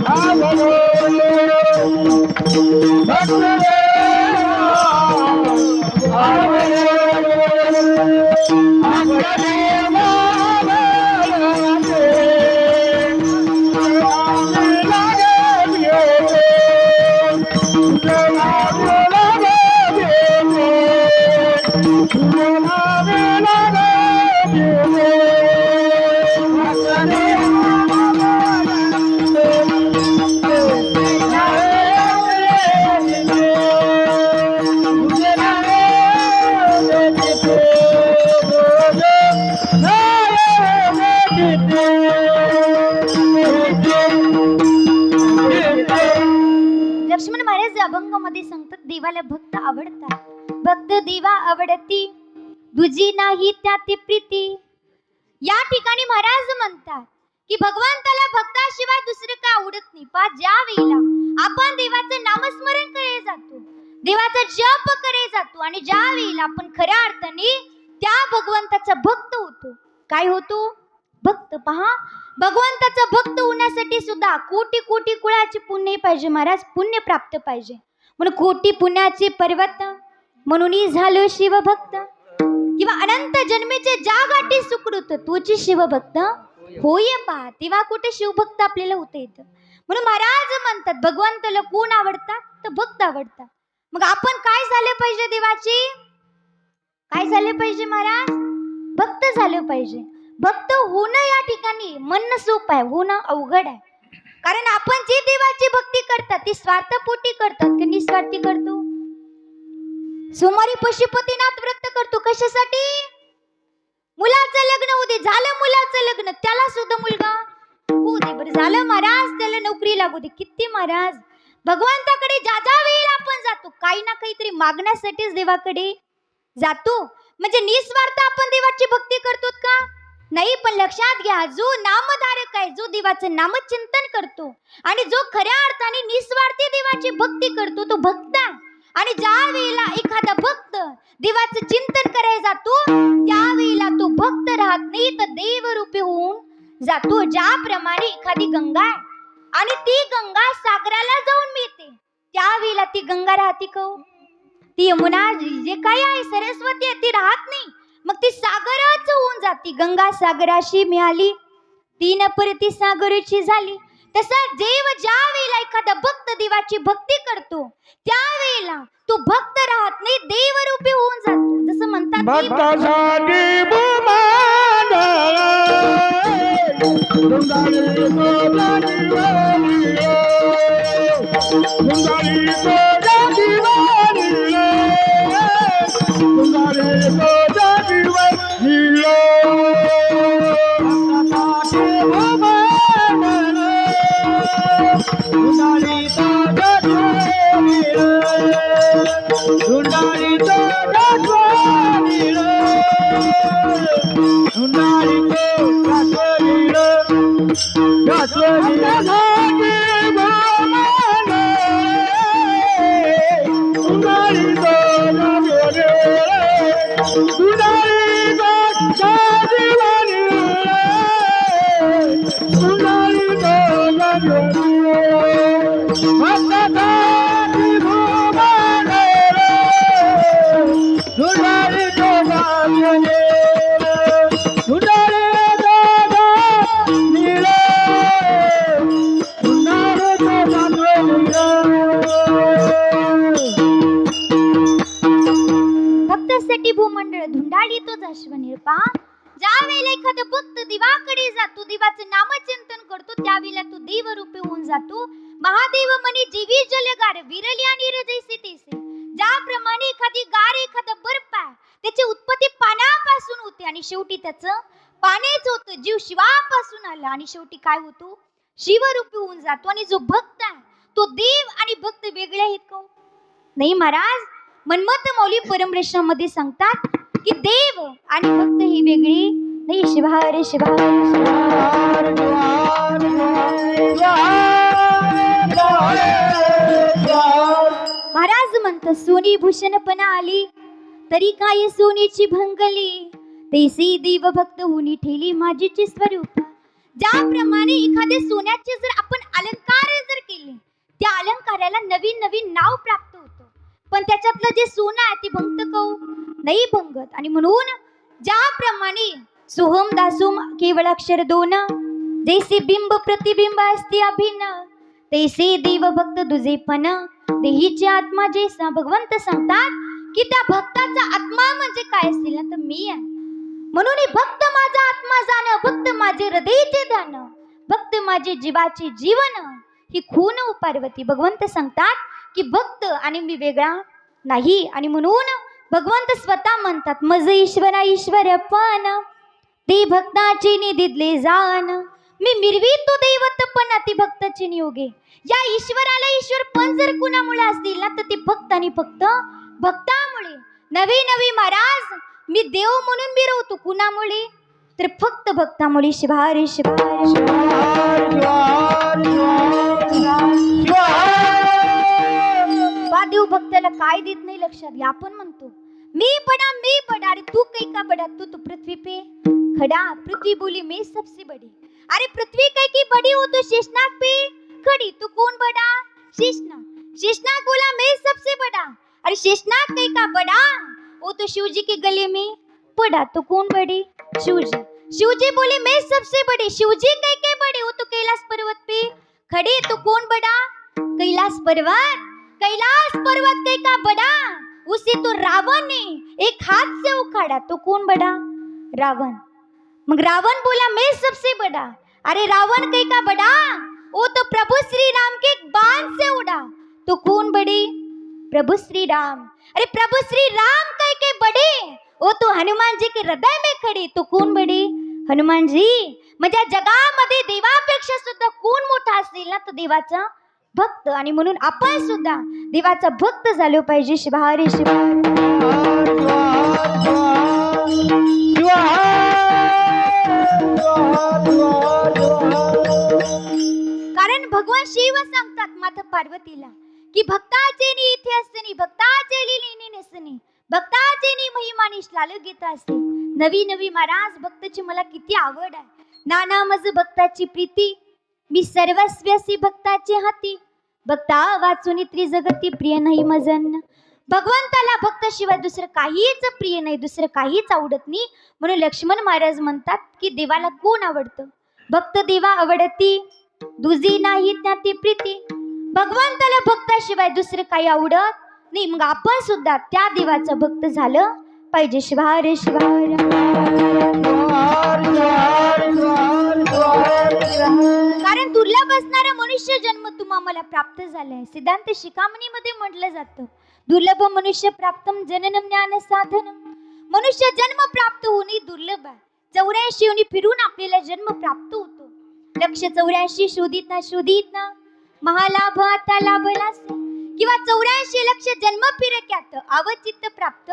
आवडती आवडती लक्ष्मण महाराज अभंगामध्ये सांगतात देवाला भक्त आवडतात. भक्त देवा आवडती दुजी नाही त्याती प्रीती. या ठिकाणी महाराज म्हणतात की भगवंताला भक्ताशिवाय दुसरं काय आवडत नाही. पा ज्या वेळेला आपण देवाचं नामस्मरण करे जातो, देवाचा जप करे जातो आणि ज्या वेळेला आपण खऱ्या अर्थाने त्या भगवंताचा भक्त होतो. काय होतो? भक्त. पहा, भगवंताचा भक्त होण्यासाठी सुद्धा कोटी कोटी कुळाचे पुण्य पाहिजे महाराज, पुण्य प्राप्त पाहिजे. म्हणून कोटी पुण्याचे पर्वत म्हणून झालो शिवभक्त, किंवा अनंत जन्मेचे ज्या गाठी सुकृत तोची शिवभक्त होय. पा तेव्हा कुठे शिवभक्त आपल्याला होता येतं. म्हणून महाराज म्हणतात भगवंताला कोण आवडतात? तर भक्त आवडतात. मग आपण काय झाले पाहिजे? देवाची काय झाले पाहिजे महाराज? भक्त झालं पाहिजे. भक्त होणं या ठिकाणी म्हणणं सोपं आहे, होणं अवघड आहे. कारण आपण जे देवाची भक्ती करतात ती स्वार्थपोटी करतात की निस्वार्थी करतो? सोमवारी पशुपतीनाथ व्रत करतो कशासाठी? मुलाचं लग्न होऊ दे, झालं मुलाचं लग्न, त्याला सुद्धा मुलगा होऊ दे. बरं झालं महाराज, त्याला नोकरी लागू दे. किती महाराज भगवंताकडे ज्या ज्या वेळेला आपण जातो काही ना काहीतरी मागण्यासाठीच देवाकडे जातो. म्हणजे निस्वार्थ आपण देवाची भक्ती करतो का? नाही. पण लक्षात घ्या, जो नामधारक आहे, जो देवाचं नामचिंतन करतो आणि जो खऱ्या अर्थाने निस्वार्थी देवाची भक्ती करतो तो भक्त आहे. आणि ज्या वेळेला एखादा भक्त देवाचं चिंतन करायला जातो त्यावेळेला तो भक्त राहत नाही तर देवरूपी होऊन जातो. ज्याप्रमाणे एखादी गंगा आहे आणि ती गंगा सागराला जाऊन मिळते, त्यावेळेला ती गंगा राहते का? ती यमुना जे काय आहे सरस्वती आहे ती राहत नाही, मग ती सागरच होऊन जाती. गंगा सागराशी मिळाली, तीन परती सागराची झाली. तसा देव ज्या वेळेला एखादा भक्त देवाची भक्ती करतो त्यावेळेला तो भक्त राहत नाही, देवरूपी होऊन जातो. जसं म्हणतात भक्तासाठी भूमंडळ धुंडाळी तो अश्वनीर. पहा, ज्या वेळेला एखादा भक्त देवाकडे जातो, देवाचं नामचिंतन करतो, त्यावेळेला तो देवरूपी होऊन जातो. महादेव म्हणे जीवी जलगार विरली आणि रजैसे तेसे. ज्याप्रमाणे एखादी गार, एखादा बर्फ आहे, त्याची उत्पत्ती पाण्यापासून होते आणि शेवटी त्याचं पाणीच होतं. जीव शिवापासून आला आणि शेवटी काय होतो? शिवरूपी होऊन जातो. आणि जो भक्त आहे तो देव आणि भक्त वेगळे आहेत का? नाही महाराज. मन्मथ मौली परमरेशामध्ये सांगतात की देव आणि भक्त ही वेगळी नाही. शिवार शिवार महाराज म्हणतात सोनी भूषणपणा आली तरी काय सोनीची भंगली, तैसी देव भक्त होनी ठेली माझीची स्वरूप. ज्याप्रमाणे एखाद्या सोन्याचे जर आपण अलंकार जर केले त्या अलंकाराला नवीन नवीन नाव प्राप्त होतं, पण त्याच्यातलं जे सोनं आहे ते भंगत कौ नाही भंगत. आणि म्हणून ज्याप्रमाणे सोहम दासोम केवळ अक्षर दोन, जैसे बिंब प्रतिबिंब असते अभिन्न, तैसे देव भक्त दुजेपण देहीचे आत्मा जैसा. भगवंत सांगतात की त्या भक्ताचा आत्मा म्हणजे काय? मी आहे. म्हणून हे भक्त माझा आत्मा जाण, भक्त माझे हृदयचे ध्यान, भक्त माझे जीवाचे जीवन, ही खून ओ पार्वती. भगवंत सांगतात की भक्त आणि मी वेगळा नाही. आणि म्हणून भगवंत स्वतः म्हणतात मज ईश्वरा ईश्वर पण ते भक्ताचे निधिदले जाण. मी मिरवी तो दैवत पण अति भक्ताचे नियोगे. या ईश्वराला ईश्वर पण जर कुणामुळे असतील ना तर ते भक्त आणि फक्त भक्तामुळे. नवी नवी महाराज मी देव म्हणून मिरवतो कुणामुळे तर फक्त भक्तामुळे. शिवारे शिवारे देव भक्ताला काय देत नाही लक्षात घ्या. आपण म्हणतो मी बडा अरे तू कहीं का बडा, तू पृथ्वी पे खड़ा. पृथ्वी बोली मैं सबसे बड़ी. अरे पृथ्वी कहीं की बड़ी हो तो शेषनाग पे खड़ी. तू कौन बड़ा? शेषनाग. शेषनाग बोला मैं सबसे बड़ा. अरे शेषनाग कहीं का बड़ा, वो तो शिव जी के गले में पड़ा. तो कौन बड़ी? शिव जी. शिव जी बोले मैं सबसे बड़ी. शिव जी कहीं के बड़े, वो तो कैलाश पर्वत पे खड़े. तो कौन बड़ा? कैलाश पर्वत. कैलाश पर्वत कहीं का बड़ा, उसे तो रावण ने एक हाथ से उखाड़ा. तो कौन बड़ा? रावण. मग रावण बोला मैं सबसे बड़ा. अरे रावण कहीं का बड़ा, वो तो प्रभु श्री राम के बाण से उड़ा. तो कौन बड़े? प्रभु श्री राम. अरे प्रभु श्री राम कहीं के बड़े, वो तो हनुमान जी के हृदय में खड़े. तो कौन बड़े? हनुमान जी. म्हणजे जगामध्ये देवापेक्षा सुद्धा कोण मोठा असेल ना तर देवाचा भक्त. आणि म्हणून आपण सुद्धा देवाचा भक्त झालो पाहिजे. शिवारे शिवारे कारण भगवान शिव सांगतात माता पार्वतीला की भक्ताचे नी इथे असणे, भक्ताचे लिहिणे नसणे, भक्ताचे नी महिमा निश्लाल गीता असते. नवी नवी महाराज भक्ताची मला किती आवड आहे. नाना मज भक्ताची प्रीती, मी सर्वस्व्यसी भक्ताचे हाती. भक्ता वाचून त्रिजगती प्रिय नाही मजन. भगवंताला भक्त शिवाय दुसरं काहीच प्रिय नाही, दुसरं काहीच आवडत नाही. म्हणून लक्ष्मण महाराज म्हणतात की देवाला कोण आवडतं? भक्त देवा आवडती, दुजी नाही त्याती प्रीती. भगवंताला भक्ताशिवाय दुसरं काही आवडत नाही. मग आपण सुद्धा त्या देवाचं भक्त झालं पाहिजे. शिवारे शिवार. कारण दुर्लभ असणारा मनुष्य जन्म तुम्हाला प्राप्त झालाय. सिद्धांत शिखामणीमध्ये म्हटलं जातं दुर्लभ मनुष्य प्राप्तम जननम ज्ञान साधनम. मनुष्य जन्म प्राप्त होणे दुर्लभ आहे. 84 योनी फिरून आपल्याला जन्म प्राप्त होतो. 184 शोधित ना महालाभ आता लाभला किंवा 84 लक्ष जन्म फिरक्यात अवचित्त प्राप्त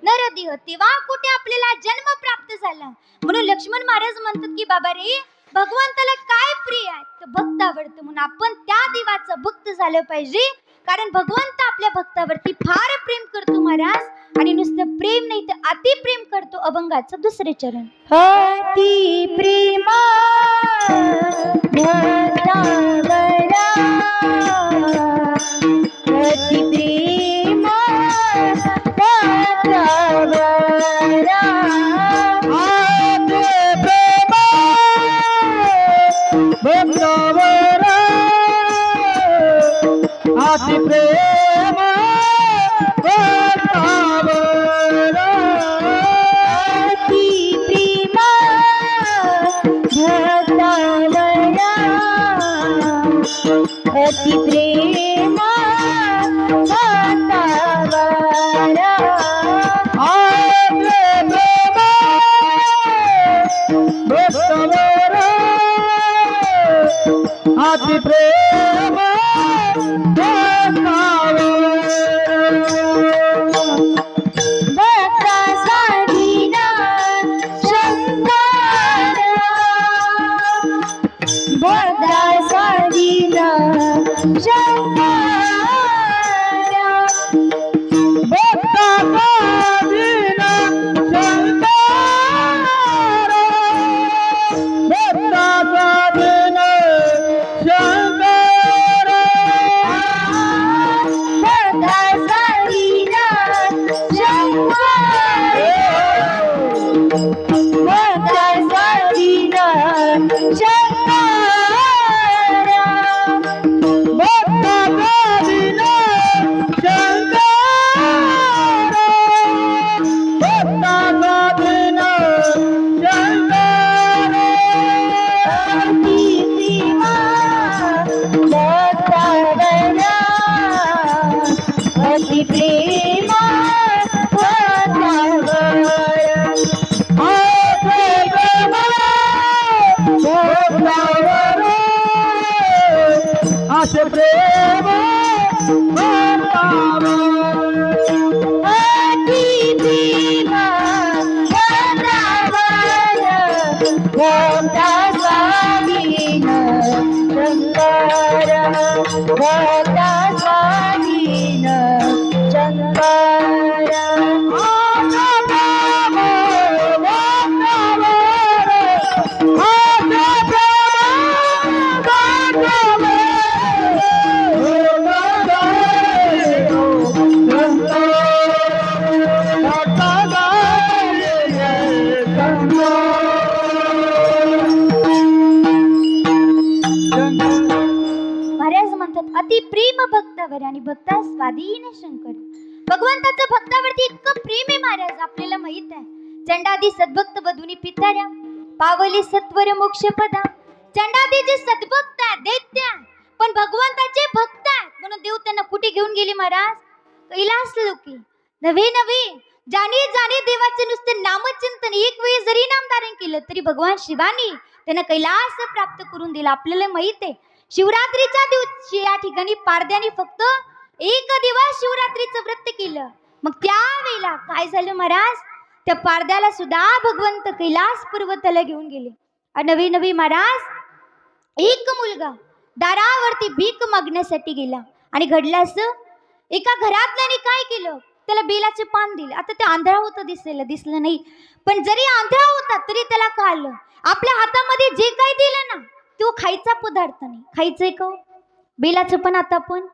नरदेह. तेव्हा कुठे आपल्याला जन्म प्राप्त झाला. म्हणून लक्ष्मण महाराज म्हणतात की बाबा रे भगवंताला काय प्रिय आहे तर भक्त आवडतं. म्हणून आपण त्या देवाचं भक्त झालं पाहिजे. कारण भगवंत आपल्या भक्तावरती फार प्रेम करतो महाराज. आणि नुसतं प्रेम नाही तर अति प्रेम करतो. अभंगाचं दुसरे चरण. अति प्रेमा भक्तावरा, अति प्रेमा भक्तावरा, अति प्रेम भक्तावरा, अति प्रेमा भक्तावरा, अति प्रेमा भक्तावरा. अति प्रेम भक्ता स्वाधीना शंकर, भक्ता स्वाधीना शंकर, भक्ता स्वाधीन शंकर, भक्ता स्वाधीन शंकर, भक्ता स्वाधीन शंकर भक्ता स्वाधीन शंकर महाराज म्हणतात अति प्रेम भक्तावर आणि भक्ता स्वाधीन शंकर. भगवंताचं भक्तावरती इतकं प्रेम आहे महाराज आपल्याला माहित आहे. चंडादी सद्भक्त बधुनी पिताऱ्या पावले सत्वर मोक्ष पदा. चंडादी जे सद्भक्त आहेत दैत्य आहेत, पण भगवंताचे भक्त आहेत म्हणून देव त्यांना कुठे घेऊन गेले महाराज? कैलास लोकी. नवे नवे जाणे जाणे देवाचे नुसते नामचिंतन एक वेळी जरी नामधारण केलं तरी भगवान शिवानी त्यांना कैलास प्राप्त करून दिला. आपल्याला माहित आहे शिवरात्रीच्या दिवशी या ठिकाणी पारद्याने फक्त एक दिवस शिवरात्रीचं व्रत केलं. मग त्यावेळेला काय झालं महाराज? त्या पारद्याला सुद्धा भगवंत कैलास पर्वताला घेऊन गेले. नवे नवे महाराज एक मुलगा दारावरती भीक मागण्यासाठी गेला आणि घडलं असं एका घरातल्याने काय केलं? त्याला बेलाचे पान दिले. आता ते आंधळा होतं दिसलं नाही, पण जरी आंधळा होता तरी त्याला कळलं आपल्या हातामध्ये जे काही दिलं ना तो खायचा पदार्थ नाही. खायचंय का? बेलाचं पण आता पण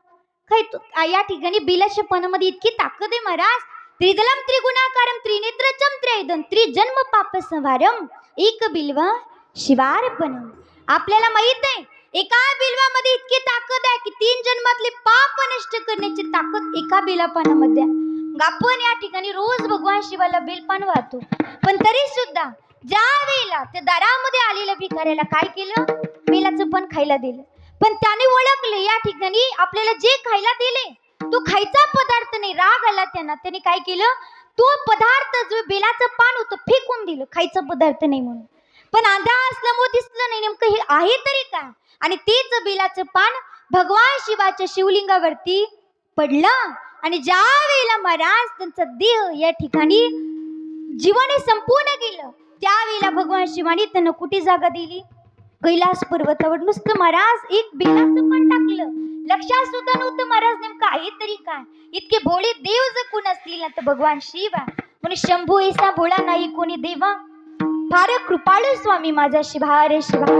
खायतो. या ठिकाणी बेलाच्या पानामध्ये इतकी ताकद आहे महाराज. त्रिदलम त्रिगुणाकारम त्रिनेत्रचम त्रैदन त्रिजन्म पाप संवारम एक बिल्व शिवार्पणम. आपल्याला माहित आहे एका बिल्वामध्ये इतकी ताकद आहे की 3 जन्मातले पाप नष्ट करण्याची ताकद एका बेलापानामध्ये आहे. आपण या ठिकाणी रोज भगवान शिवाला बेलपान वाहतो, पण तरी सुद्धा ज्या वेळेला त्या दारामध्ये आलेल्या भिकाऱ्याला काय केलं? बेलाचं पण खायला दिलं. पण त्याने ओळखले या ठिकाणी आपल्याला जे खायला दिले तो खायचा पदार्थ नाही. राग आला त्यांना. त्याने काय केलं? तो पदार्थ जो बेलाचं पान होतं फेकून दिलं. खायचा पदार्थ नाही म्हणून. पण आंधळा असल्यामुळे दिसलं नाही नेमकं हे आहे तरी काय. आणि तेच बेलाचं पान भगवान शिवाच्या शिवलिंगावरती पडलं आणि ज्या वेळेला महाराज त्यांचा देह या ठिकाणी जीवाने संपूर्ण गेलं त्यावेळेला भगवान शिवानी त्यांना कुठे जागा दिली? कैलास पर्वतावर. नुसतं महाराज एक बेलाचं पण टाकलं. लक्षात सुद्धा नव्हतं महाराज नेमकं आहे तरी काय. इतके भोळे देव जर कोण असतील ना तर भगवान शिव आहे. म्हणून शंभू ऐसा भोळा नाही कोणी देवा, फार कृपाळू स्वामी माझा शिवार शिवार.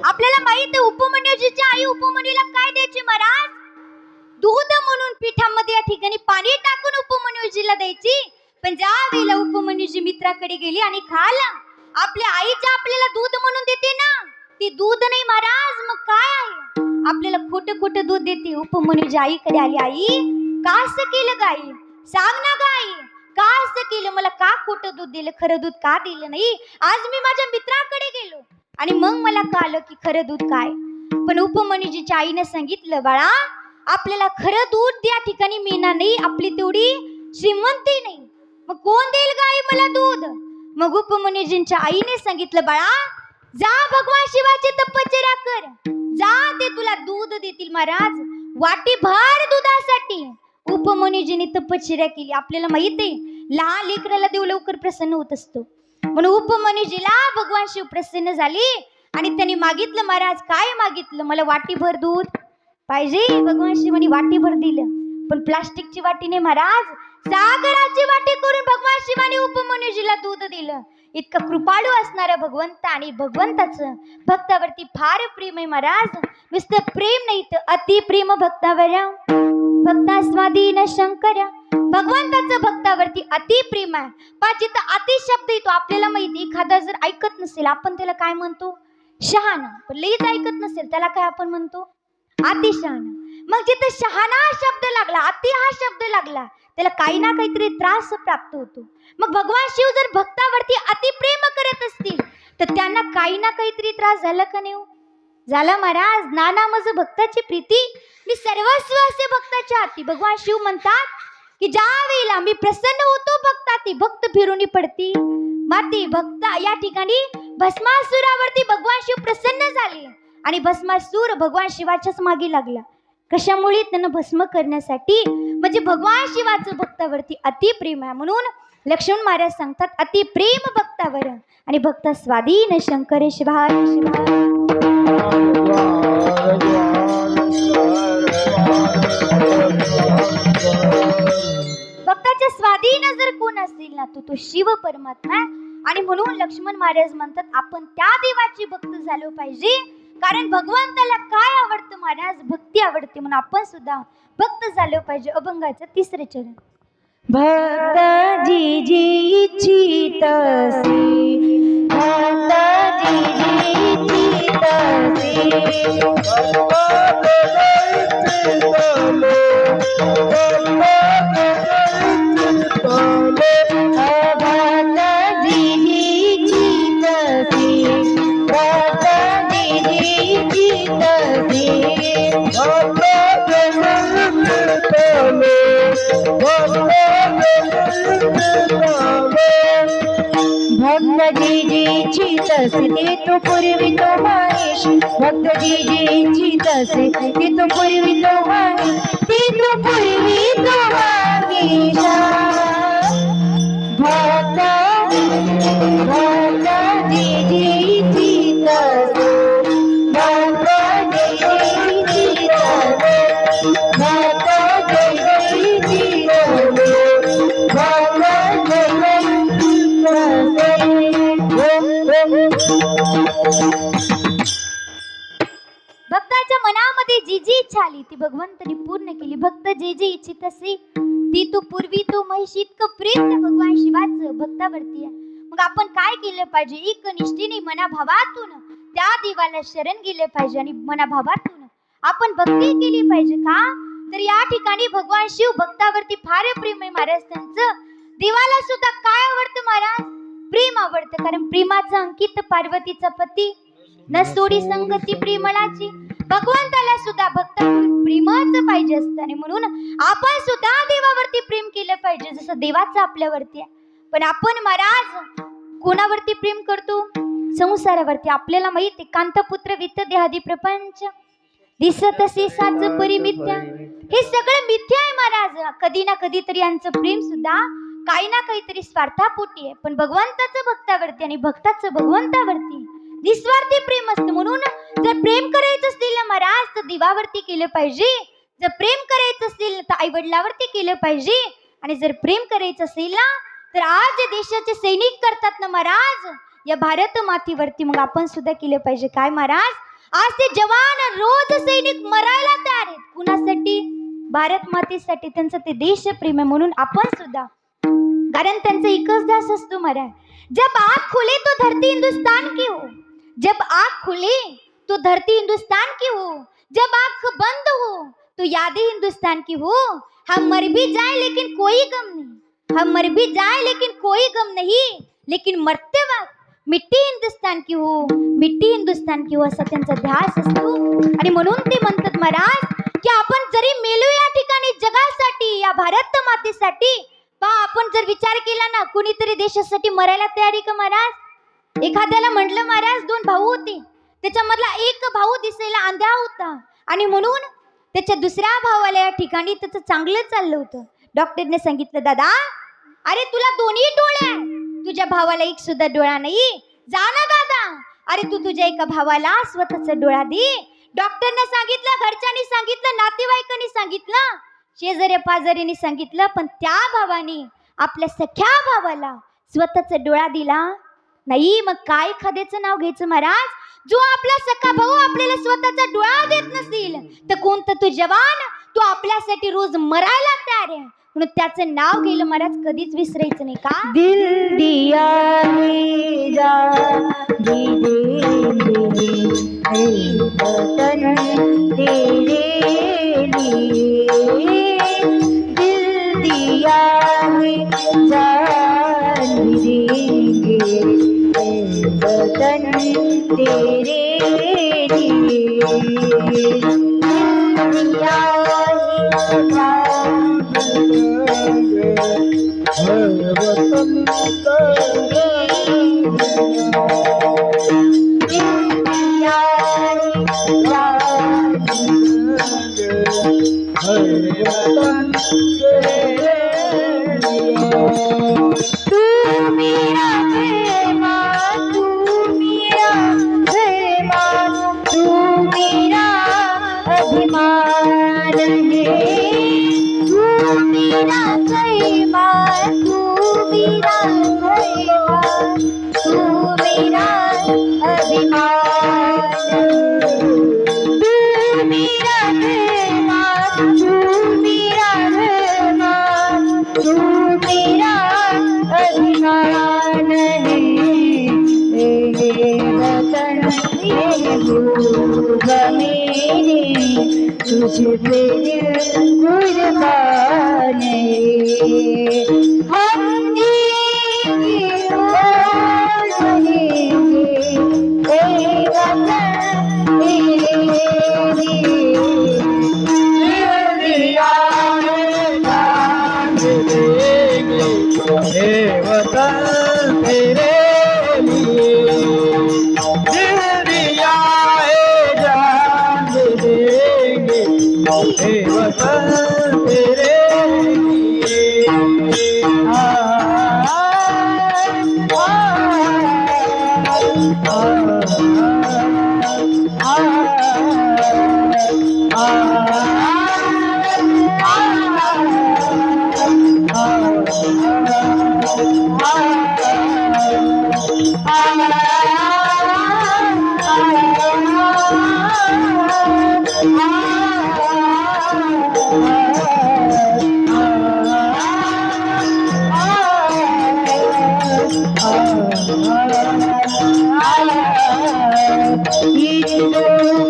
आपल्याला माहित आहे उपमन्यूजीची आई उपमन्यूला काय द्यायची महाराज? दूध म्हणून पिठामध्ये या ठिकाणी पाणी टाकून उपमन्यूजीला द्यायची. पण ज्या वेळेला उपमन्यूजी मित्राकडे गेली आणि खाला आपल्या आईच्या आपल्याला दूध म्हणून देते ना, ती दूध नाही महाराज. मग काय आहे? आपल्याला खोटं खोटं दूध देते. उपमन्यूजी आईकडे आली. आई का असं केलं गाई? सांग ना गाई का असं केलं? मला का खोटं दूध दिलं? खरं दूध का दिलं नाही? आज मी माझ्या मित्राकडे गेलो आणि मग मला कळलं की खरं दूध काय. पण उपमन्यूजीच्या आईने सांगितलं बाळा आपल्याला खरं दूध या ठिकाणी मिळणार नाही. आपली तेवढी श्रीमंती नाही. मग कोण देईल गाई मला दूध? मग उपमन्यूजींच्या आईने सांगितलं बाळा जा भगवान शिवाची तपश्चर्या कर, जा ते तुला दूध देतील. महाराज वाटीभर दुधासाठी उपमन्यूजींनी तपश्चर्या केली. आपल्याला माहित आहे लहान लेकराला देव लवकर प्रसन्न होत असतो. म्हणून उपमन्यूजीला भगवान शिव प्रसन्न झाले आणि त्यांनी मागितलं महाराज काय मागितलं? मला वाटीभर दूध पाहिजे. भगवान शिवानी वाटीभर दिलं. पण प्लास्टिकची वाटी नाही महाराज, सागराची वाटी करून भगवान शिवानी उपमन्यूजीला दूध दिलं. इतकं कृपाळू असणारा भगवंत आणि भगवंताचं भक्तावरती फार प्रेम आहे महाराज. नुसतं प्रेम नाही तर अति प्रेम भक्तावर भक्ता स्वाधीन शंकर. भगवंताचं भक्तावरती अति प्रेम आहे. पण जिथं अति शब्द येतो आपल्याला माहिती एखादा जर ऐकत नसेल आपण त्याला काय म्हणतो? शहाणा. पण लईच ऐकत नसेल त्याला काय आपण म्हणतो? अतिशहाणा. मग जिथं शहाणा शब्द लागला अति हा शब्द लागला त्याला काही ना काहीतरी त्रास प्राप्त होतो. मग भगवान शिव जर भक्तावरती अति प्रेम करत असतील तर त्यांना काही ना काहीतरी त्रास झाला का नाही? झाला महाराज. नाना मज भक्ताची प्रीती मी सर्वस्व असे भक्ताच्या हाती. भगवान शिव म्हणतात की ज्या वेळेला मी प्रसन्न होतो भक्ता ती भक्त फिरून पडती माती. भक्ता या ठिकाणी भस्मासुरावरती भगवान शिव प्रसन्न झाले आणि भस्मासूर भगवान शिवाच्याच मागे लागला. कशामुळे? त्यांना भस्म करण्यासाठी. म्हणजे भगवान शिवाचं भक्तावरती अति प्रेम आहे. म्हणून लक्ष्मण महाराज सांगतात अति प्रेम भक्तावर आणि भक्त स्वाधीन शंकर शिवा शिवा. भक्ताच्या स्वाधीन जर कोण असेल ना तो शिव परमात्मा आहे. आणि म्हणून लक्ष्मण महाराज म्हणतात आपण त्या देवाची भक्त झालो पाहिजे. कारण भगवंताला काय आवडतं महाराज? भक्ती आवडते. म्हणून आपण सुद्धा भक्त झालो पाहिजे. अभंगाचं 3रं चरण. भक्त जी जी इच्छितसे, भक्त जी जी इच्छितसे, भक्त जी जी इच्छितसे ते तो पुरवितो महेश, भक्त जी जी इच्छितसे ते तो पुरवितो महेश, ते तो पुरवितो महेश. भक्त भक्त जी जी इच्छितसे, भक्त जी जी इच्छितसे, भक्त जी जी इच्छितसे, भक्त जी भक्ताच्या मनामध्ये जी जी इच्छा आली ती भगवंतानी पूर्ण केली. भक्त जे जे इच्छित असे ती तू पूर्वी तो महिष. इतकं प्रेम त्या भगवान शिवाचं भक्तावरती आहे. मग आपण काय केलं पाहिजे? एक निष्ठेने मनाभावातून त्या देवाला शरण गेले पाहिजे आणि मनाभावातून आपण भक्ती केली पाहिजे. का तर या ठिकाणी भगवान शिव भक्तावरती फार प्रेम आहे महाराज त्यांचं. देवाला सुद्धा काय आवडतं महाराज? प्रेम आवडतं. कारण प्रेमाचं अंकित पार्वतीचा पती न सोडी संगती प्रेमळाची. भगवंताला सुद्धा भक्त प्रेमाचं पाहिजे असतं आणि म्हणून आपण सुद्धा देवावरती प्रेम केलं पाहिजे जसं देवाचं आपल्यावरती आहे. पण आपण महाराज कोणावरती प्रेम करतो? संसारावरती. आपल्याला माहिती कांतपुत्र वित्त देहादी प्रपंच दिसत असे साच परिमित्या. हे सगळं मिथ्या आहे महाराज. कधी ना कधी तरी यांचं प्रेम सुद्धा काही ना काहीतरी स्वार्थापोटी आहे. पण भगवंताचं भक्तावरती आणि भक्ताचं भगवंतावरती निस्वार्थी प्रेम असतं. म्हणून जर प्रेम करायचं असेल ना महाराज तर देवावरती केलं पाहिजे. जर प्रेम करायचं असेल तर आई वडिलावरती केलं पाहिजे. आणि जर प्रेम करायचं असेल ना तर आज जे देशाचे सैनिक करतात ना महाराज या भारत मातीवरती मग आपण सुद्धा केलं पाहिजे. काय महाराज? आज ते जवान रोज सैनिक मरायला तयार आहेत. कुणासाठी? भारत मातेसाठी. त्यांचं ते देशप्रेम आहे. म्हणून आपण सुद्धा, कारण त्यांचा एकच ध्यास असतो महाराज, जब आँख खुले तो धरती हिंदुस्तान की हो, जब आँख खुले तो धरती हिंदुस्तान की हो, जब आँख बंद हो तो यादें हिंदुस्तान की हो. हम मर भी जाए लेकिन कोई गम नहीं, हम मर भी जाए लेकिन कोई गम नहीं, लेकिन मरते वक्त मिट्टी हिंदुस्तान की हो, मिट्टी हिंदुस्तान की हो असा त्यांचा ध्यास असतो. आणि म्हणून ते म्हणतात महाराज की आपण जरी मेलो या ठिकाणी जगासाठी, या भारत मातेसाठी, पहा आपण जर विचार केला ना कुणीतरी देशासाठी मरायला तयारी का महाराज? एखाद्याला म्हटलं महाराज 2 भाऊ होते, त्याच्यामधला एक भाऊ दिसायला आंधळा होता आणि म्हणून त्याच्या दुसऱ्या भावाला या ठिकाणी त्याचं चांगलं चाललं होतं. डॉक्टरने सांगितलं दादा अरे तुला दोन्ही डोळे आहेत, तुझ्या भावाला एक सुद्धा डोळा नाही, जा ना दादा, अरे तू तुझ्या एका भावाला स्वतःचा डोळा दे. डॉक्टरने सांगितलं, घरच्यांनी सांगितलं, नातेवाईकांनी सांगितलं, शेजाऱ्या पाजाऱ्यांनी सांगितलं, पण त्या भावाने आपल्या सख्या भावाला स्वतःचा डोळा दिला नाही. मग काय एखाद्याचं नाव घ्यायचं महाराज? जो आपला सखा भाऊ आपल्याला स्वतःचा डोळा देत नसेल तर कोणतं तो जवान तो आपल्यासाठी रोज मरायला तयार आहे, म्हणून त्याचं नाव गेलं महाराज कधीच विसरायचं नाही. का? दिल दिया है जागी देंगे वतन तेरे लिए, दिल दिया है जान भी देंगे वतन तेरे लिए, दिल दिया है जान तुझे प्रेम कुर्बानी हम देंगे और रहेंगे ए वतन तेरे दिया जान देंगे हे वतन तेरे लिए दिल दिया है जान देंगे हे वतन तेरे लिए आ, हिंदू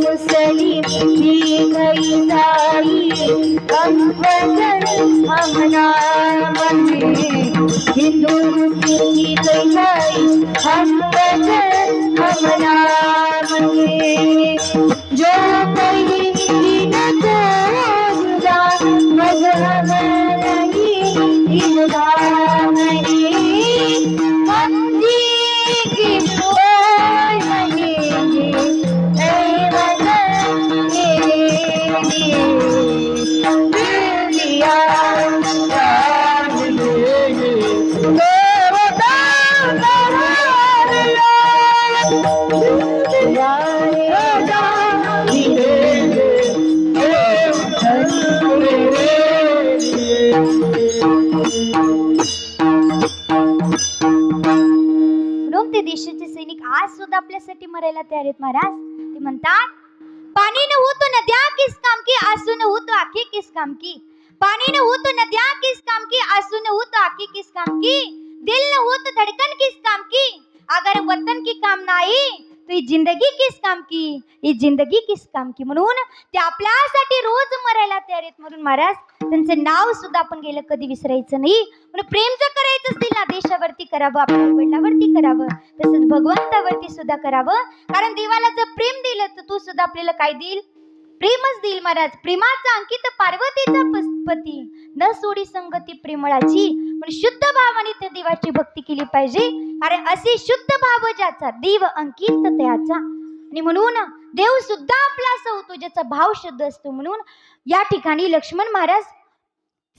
मुस्लिम की गई हम वतन हमना मंगे जो कहीं दिन को जुदा मजहब नहीं इल्हा नहीं हम जी की ओर मनेंगे ऐ वतन तेरे लिए दिल दिया ते देशाचे सैनिक आज सुद्धा आपल्यासाठी मरायला तयार आहेत महाराज. ते म्हणतात पानी न हो तो नद्या किस काम की, आंसू न हो तो आंखें किस काम की. पानी न हो तो नद्या किस काम की, आंसू न हो तो आंखें किस काम की. दिल न हो तो धड़कन किस काम की. अगर वतन की काम नाही तो ही जिंदगी किस काम की, ही जिंदगी किस काम की. म्हणून ते आपल्यासाठी रोज मरायला तयार आहेत. म्हणून महाराज त्यांचं नाव सुद्धा आपण गेलं कधी विसरायचं नाही. म्हणून प्रेम जर करायचं असतील ना देशावरती करावं, आपल्या वडिलांवरती करावं, तसंच भगवंतावरती सुद्धा करावं. कारण देवाला जर प्रेम दिलं तर तो सुद्धा आपल्याला काय देईल, प्रेमच देईल महाराज. प्रेमाचा अंकित पार्वतीचा पती न सोडी संगती प्रेमळाची. पण शुद्ध भावाने त्या देवाची भक्ती केली पाहिजे. कारण असे शुद्ध भाव ज्याचा देव अंकित त्याचा. आणि म्हणून देव सुद्धा आपला असा होतो ज्याचा भाव शुद्ध असतो. म्हणून या ठिकाणी लक्ष्मण महाराज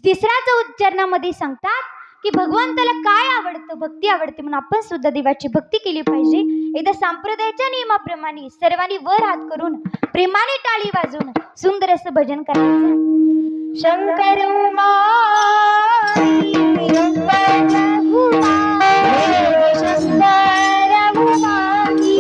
तिसऱ्याच्या उच्चारणामध्ये सांगतात की भगवंताला काय आवडतं, भक्ती आवडते. म्हणून आपण सुद्धा देवाची भक्ती केली पाहिजे. एकदा संप्रदायाच्या नियमाप्रमाणे सर्वांनी वर हात करून प्रेमाने टाळी वाजून सुंदर असं भजन करायचं. शंकर उमाई शंकर उमाई शंकर उमाई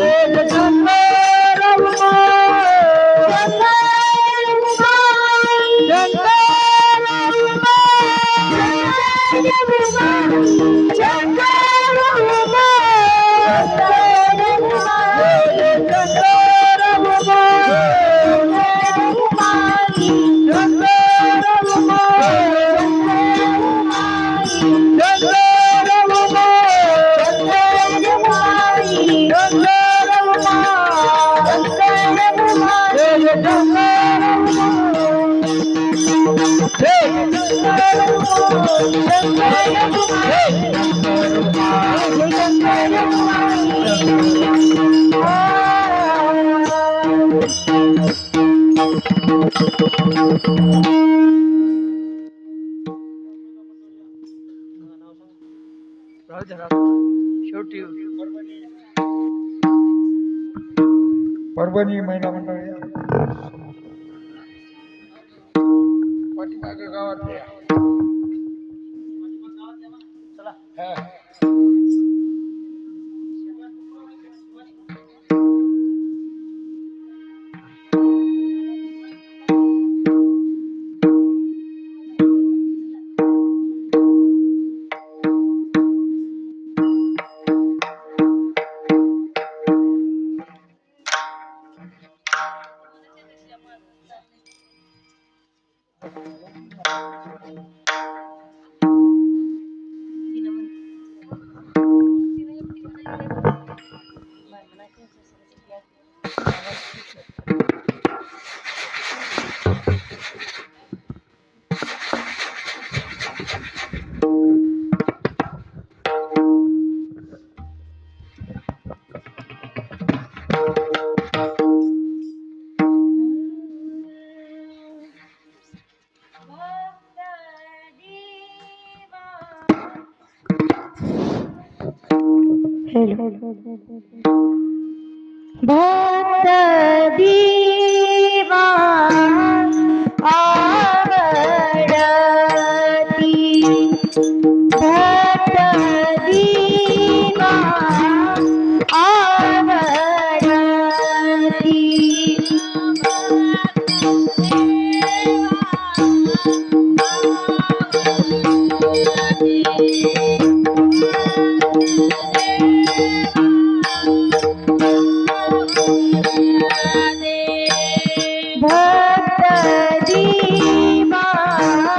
शेवटी परभणी महिला मंडळ पाठीमागे गावात भक्त देवा आवडती भक्त देवा आवडती भक्त देवा आवडती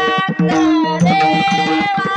भक्त देवा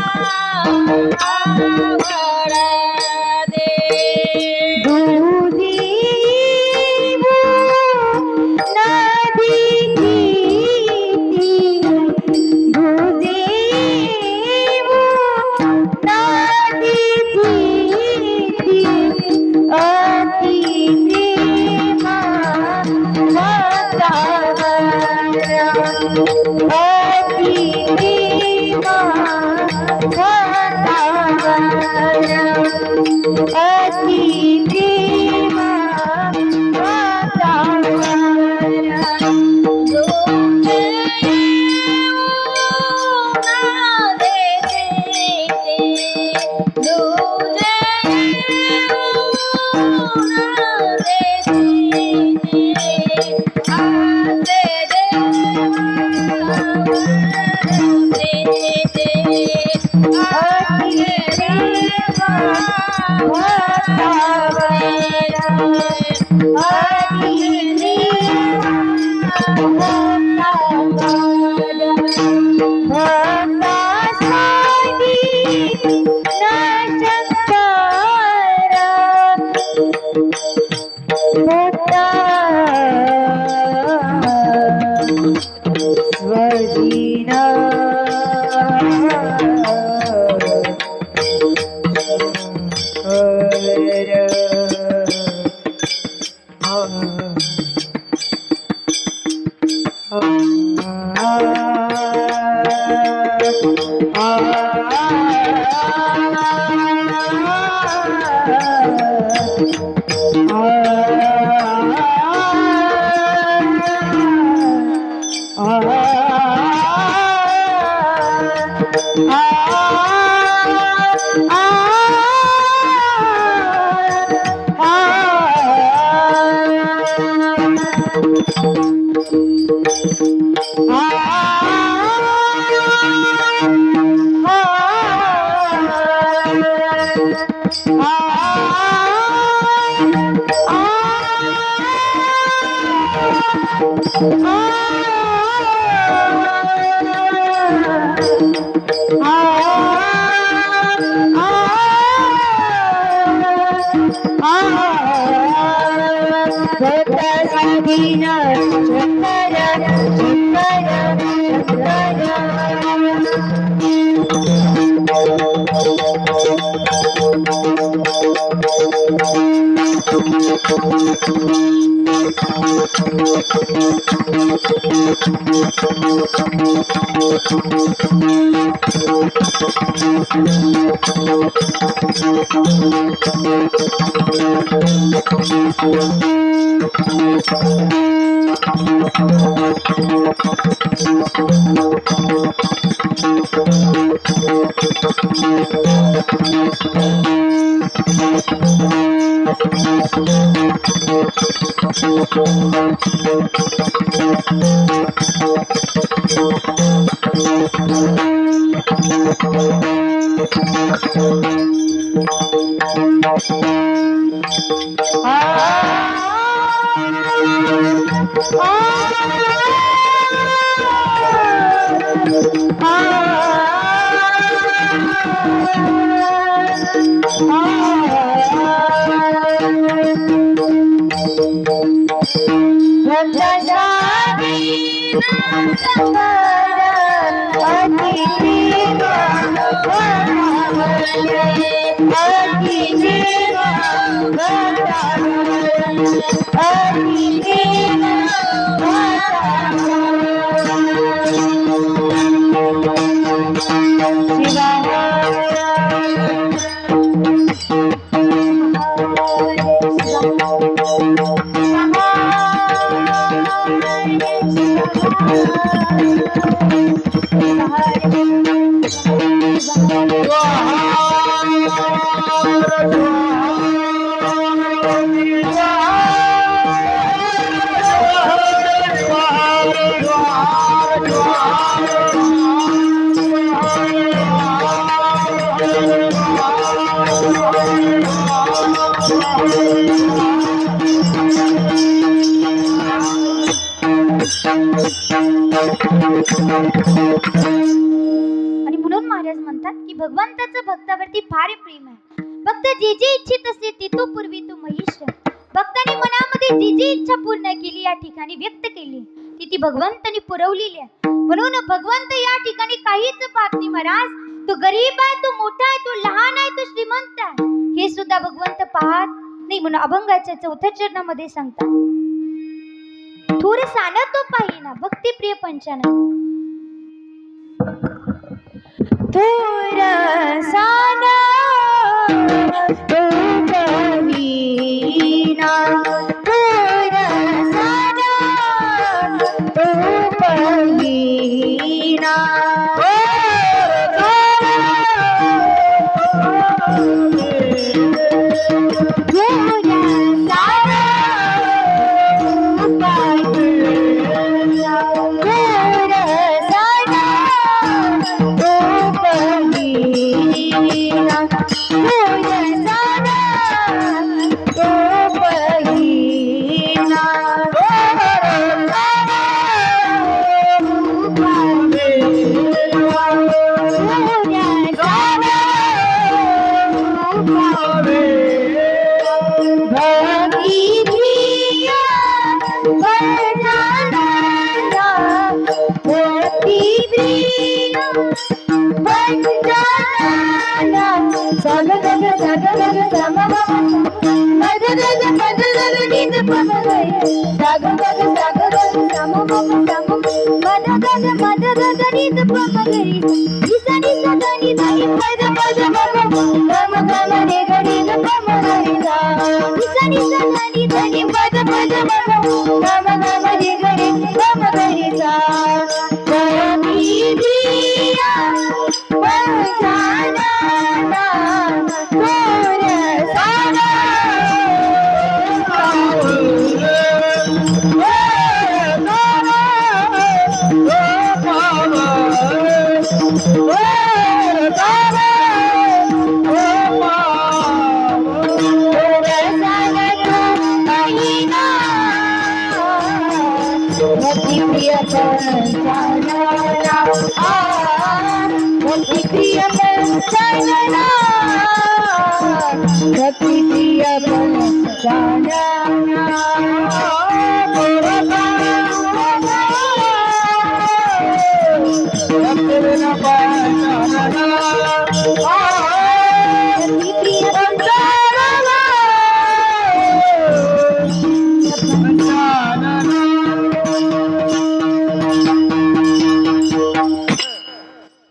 आणि म्हणून महाराज म्हणतात की भगवंताचं भक्तावरती फार प्रेम आहे. भक्त जे जे इच्छित असते ते तो पूर्वी तो महिष. भक्ताने मनामध्ये जी जी इच्छा पूर्ण केली या ठिकाणी व्यक्त केली ती भगवंताने पुरवलेली आहे. म्हणून भगवंत या ठिकाणी काहीच पाहत नाही महाराज. तो गरीब आहे, तो मोठा आहे, तो लहान आहे, तो श्रीमंत आहे, हे सुद्धा भगवंत पाहत नाही. म्हणून अभंगाच्या 4थ्या चरणामध्ये सांगतात थोर साना तो पाहिना भक्तिप्रिय पंचाना. थोर साना तो पाहिना, थोर साना तो पाहिना.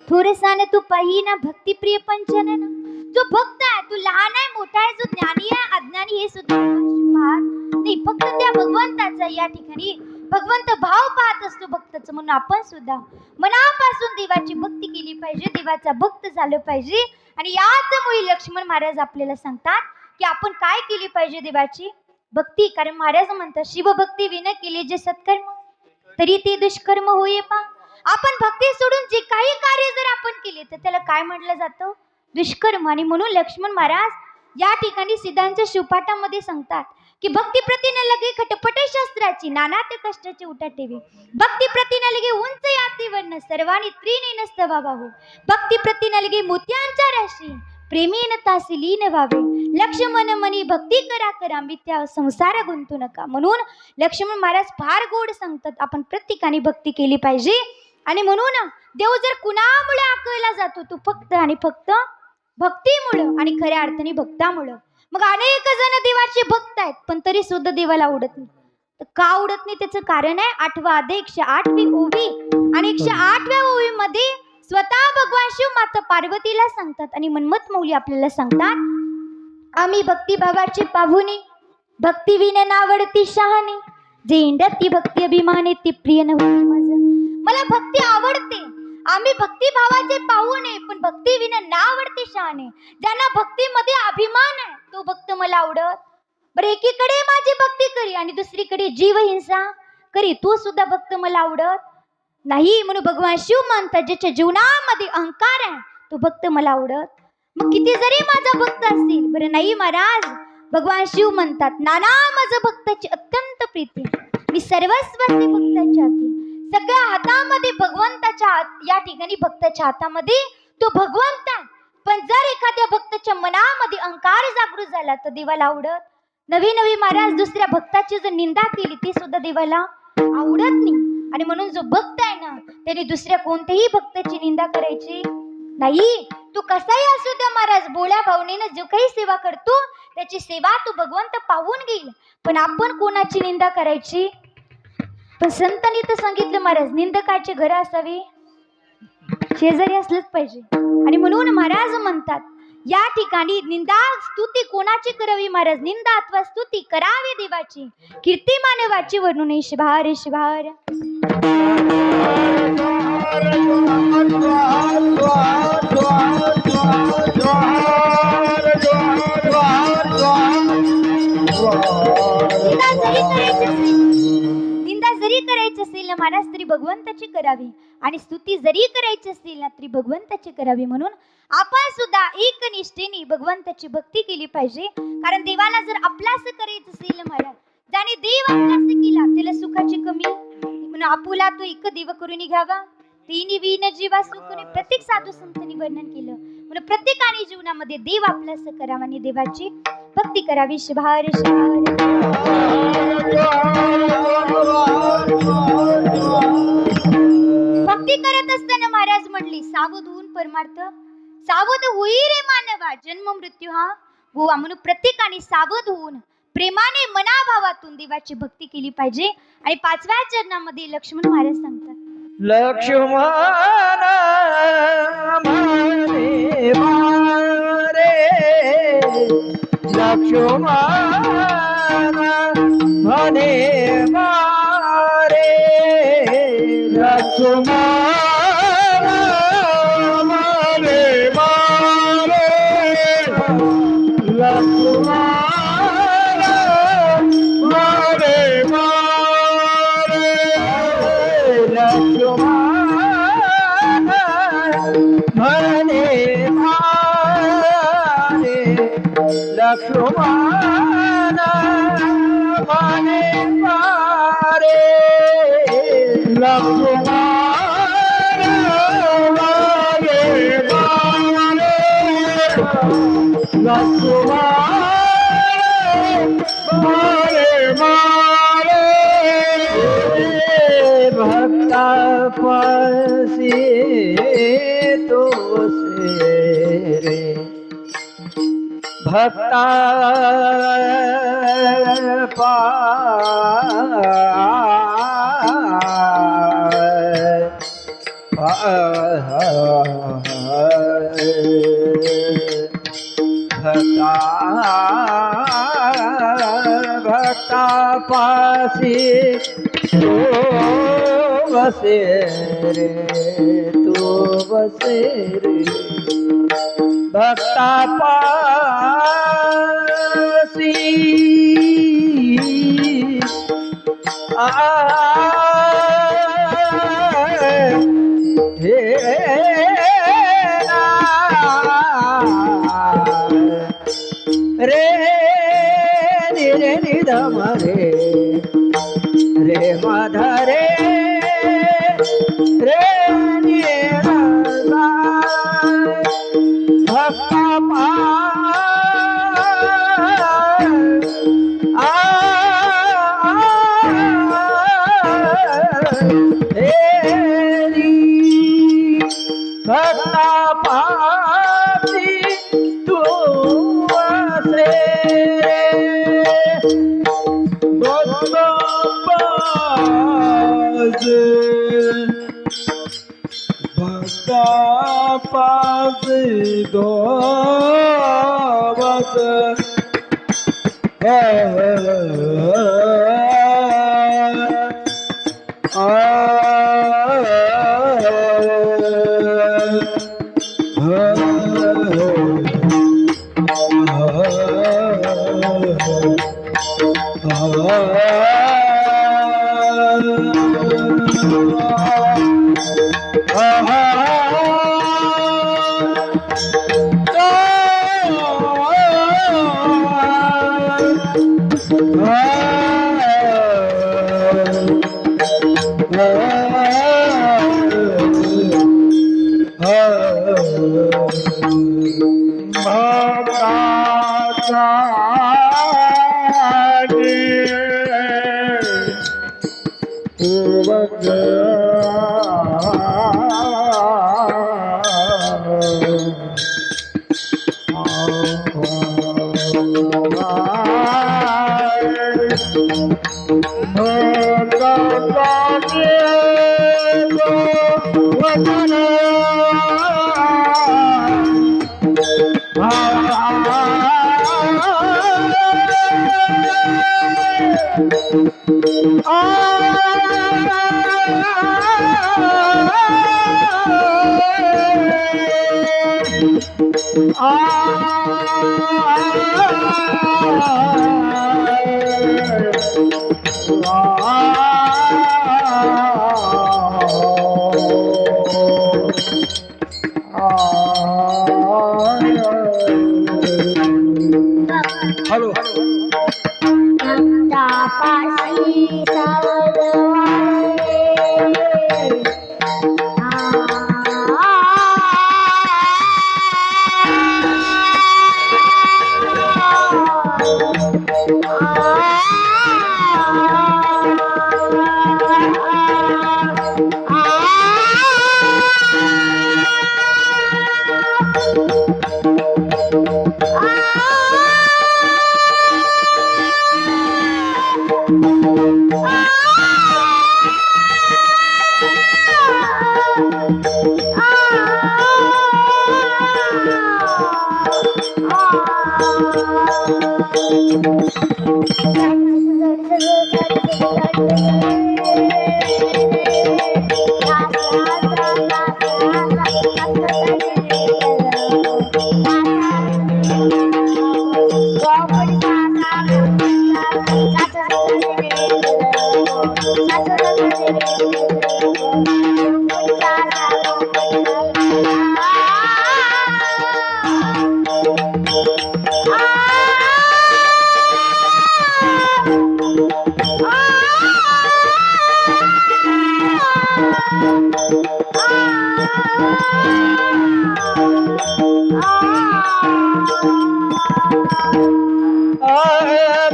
थोरसाने तू पाहिना भक्तिप्रिय पंचनन. जो भक्त आहे तो लहान आहे मोठा आहे, जो ज्ञानी आहे अज्ञानी हे सुद्धा पाहत नाही. फक्त त्या भगवंताचा सुद्धा या ठिकाणी भगवंत भाव पाहत असतो भक्ताचं, म्हणून आपण सुद्धा मनापासून देवाची भक्ती केली पाहिजे, देवाचा भक्त झालं पाहिजे. आणि याचमुळे लक्ष्मण महाराज आपल्याला सांगतात की आपण काय केली पाहिजे देवाची भक्ती. कारण महाराज म्हणतात शिवभक्ती विना केले जे सत्कर्म तरी ते दुष्कर्म होय पा. आपण भक्ती सोडून जे काही कार्य जर आपण केले तर त्याला काय म्हटलं जातं, दुष्कर्म. आणि म्हणून लक्ष्मण महाराज या ठिकाणी सिद्धांच्या शिवपाठामध्ये सांगतात की भक्ती प्रतीने लगे खटपट शास्त्राची नाना ते कष्टाचे उठा ठेवी. भक्ती प्रतीने लगे उंच याती वर्ण सर्वांनी त्रिने नस्तवा भाऊ. भक्ती प्रतीने लगे मोत्यांच्या राशी प्रेमीन तासी लीन व्हावे. लक्ष्मण मनी भक्ती करा करा मिथ्या संसार गुंतू नका. म्हणून लक्ष्मण महाराज फार गोड सांगतात आपण प्रत्येकाने भक्ती केली पाहिजे. आणि म्हणून देव जर कुणामुळे आकळला जातो तो फक्त आणि फक्त भक्तीमुळं आणि खऱ्या अर्थाने भक्तामुळं. मग अनेक जण देवाचे भक्त आहेत पण तरी सुद्धा देवाला आवडत नाही. तर का आवडत नाही त्याचं कारण आहे 8वा अध्याय 108वी ओवी. आणि 108व्या ओवीमध्ये स्वतः भगवान शिव माता पार्वतीला सांगतात आणि मनमत मौली आपल्याला सांगतात आम्ही भक्तिभावाचे पाहुणे भक्ती विना नावडती शहाणे जे इंडती भक्ती अभिमाने ती प्रिय नव्हती माझं. मला भक्ती आवडते, आम्ही भक्तिभावाचे पाहुणे पण भक्ती विना नावडती शहाणे. ज्यांना भक्तीमध्ये अभिमान आहे तो भक्त मला आवडत. बरं एकीकडे माझी भक्ती करी आणि दुसरीकडे जीव हिंसा करी तो सुद्धा भक्त मला आवडत नाही. म्हणून भगवान शिव म्हणतात ज्याच्या जीवनामध्ये अहंकार आहे तो भक्त मला आवडत. मग किती जरी माझा भक्त असेल बरं नाही महाराज. भगवान शिव म्हणतात नाना माझं भक्ताची अत्यंत प्रीती मी सर्वस्वासी भक्ताच्या हाती. सगळ्या हातामध्ये भगवंताच्या या ठिकाणी भक्ताच्या हातामध्ये तो भगवंत आहे. पण जर एखाद्या भक्ताच्या मनामध्ये अहंकार जागृत झाला तर देवाला आवडत नवी नवी. महाराज दुसऱ्या भक्ताची जर निंदा केली ती सुद्धा देवाला आवडत नाही. आणि म्हणून जो भक्त आहे ना त्याने दुसऱ्या कोणत्याही भक्ताची निंदा करायची नाही. तू कसाही असू द्या महाराज बोल्या भावनेनं जो काही सेवा करतो त्याची सेवा तू भगवंत पाहून घेईल. पण आपण कोणाची निंदा करायची. पण संतांनी तर सांगितलं महाराज निंदकाचे घर असावे शेजारी असलंच पाहिजे. आणि म्हणून महाराज म्हणतात या ठिकाणी निंदा स्तुती कोणाची करावी महाराज. निंदा अथवा स्तुती करावी देवाची कीर्ती मानवाची वर्णून शिभार शिभार. निंदा जरी करायची असेल ना महाराज तरी भगवंताची करावी आणि स्तुती जरी करायची असेल ना तरी भगवंताची करावी. म्हणून आपण सुद्धा एकनिष्ठेने भगवंताची भक्ती केली पाहिजे. कारण देवाला जर आपलास करायचं असेल ना महाराज ज्याने देव आपलास केला त्याला सुखाची कमी म्हणून आपुला तो एक देव करून घ्यावा तिन्ही विन जीवा सुखने प्रत्येक साधू संतांनी वर्णन केलं. म्हणून प्रत्येकाने जीवनामध्ये देव आपलास करावा आणि देवाची भक्ती करावी. शिभार शिभार. भक्ती करत असताना महाराज म्हणले सावध होऊन परमार्थ सावध होई रे मानवा जन्म मृत्यू हा गोवा. म्हणून प्रत्येकाने सावध होऊन प्रेमाने मनाभावातून देवाची भक्ती केली पाहिजे. आणि 5व्या चरणामध्ये लक्ष्मण महाराज सांगतात लक्ष्मण म्हणे मारे लक्ष्मण म्हणे मारे लक्ष्मण म्हणे मारे लक्ष्मण म्हणे मारे लक्ष्मण म्हणे मारे लक्ष्मण म्हणे मारे लक्ष्मण म्हणे मारे लक्ष्मण म्हणे मारे भक्ता पासी तो से रे भक्ता भक्ता भक्ता पासी तू बसे रे तू बसे रे भक्ता पासी हे रे नि रे नि ध म रे रे म ध रे रे नि ध सा भक्ता पा भक्ता पासी तू असे भक्ता पासी भक्ता पासी दो बस हॅलो तापाशी सावरवाले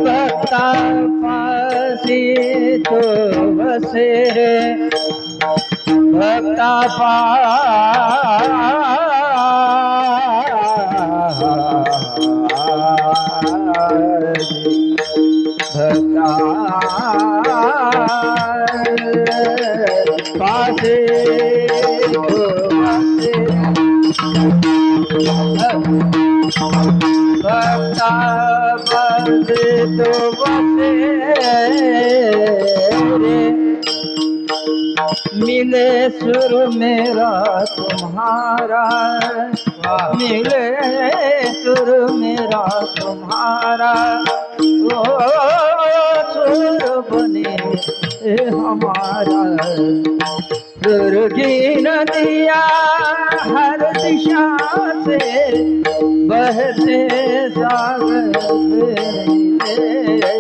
भक्ता पासी तो बसे रे भक्ता पासे भक्ता बसे तो बसे रे मिले सुर मेरा तुम्हारा मिले सुर मेरा तुम्हारा ओ सुर बने हमारा सुर की नदियाँ हर दिशा से बहते सागर मेरे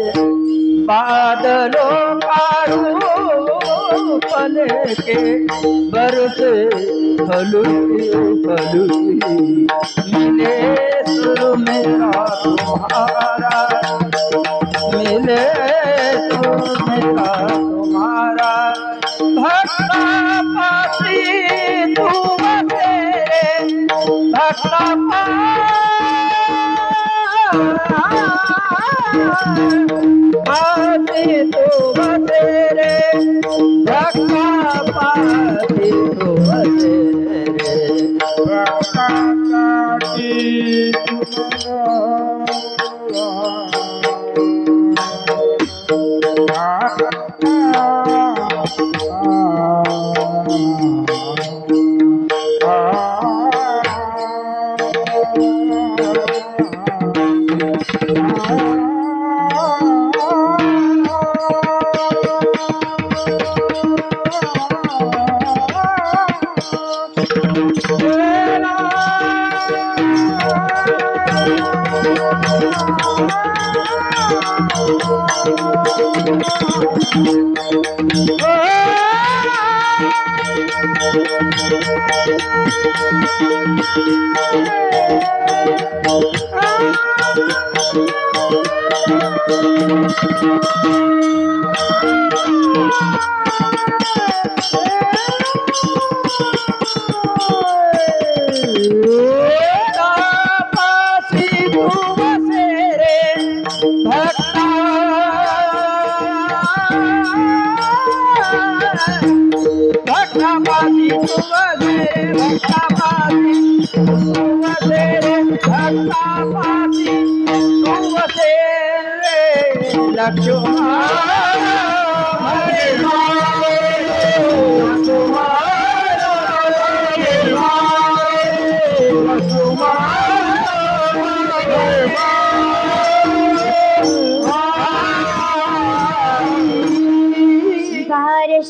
बादलों का रूप लेके बरसे हलुकी हलुकी मिले सुर मेरा तुम्हारा मिले सुर मेरा तुम्हारा भक्ता पासी तुम तेरे भक्ता पासी तुम तेरे भक्ता पासी तुम तेरे भक्ता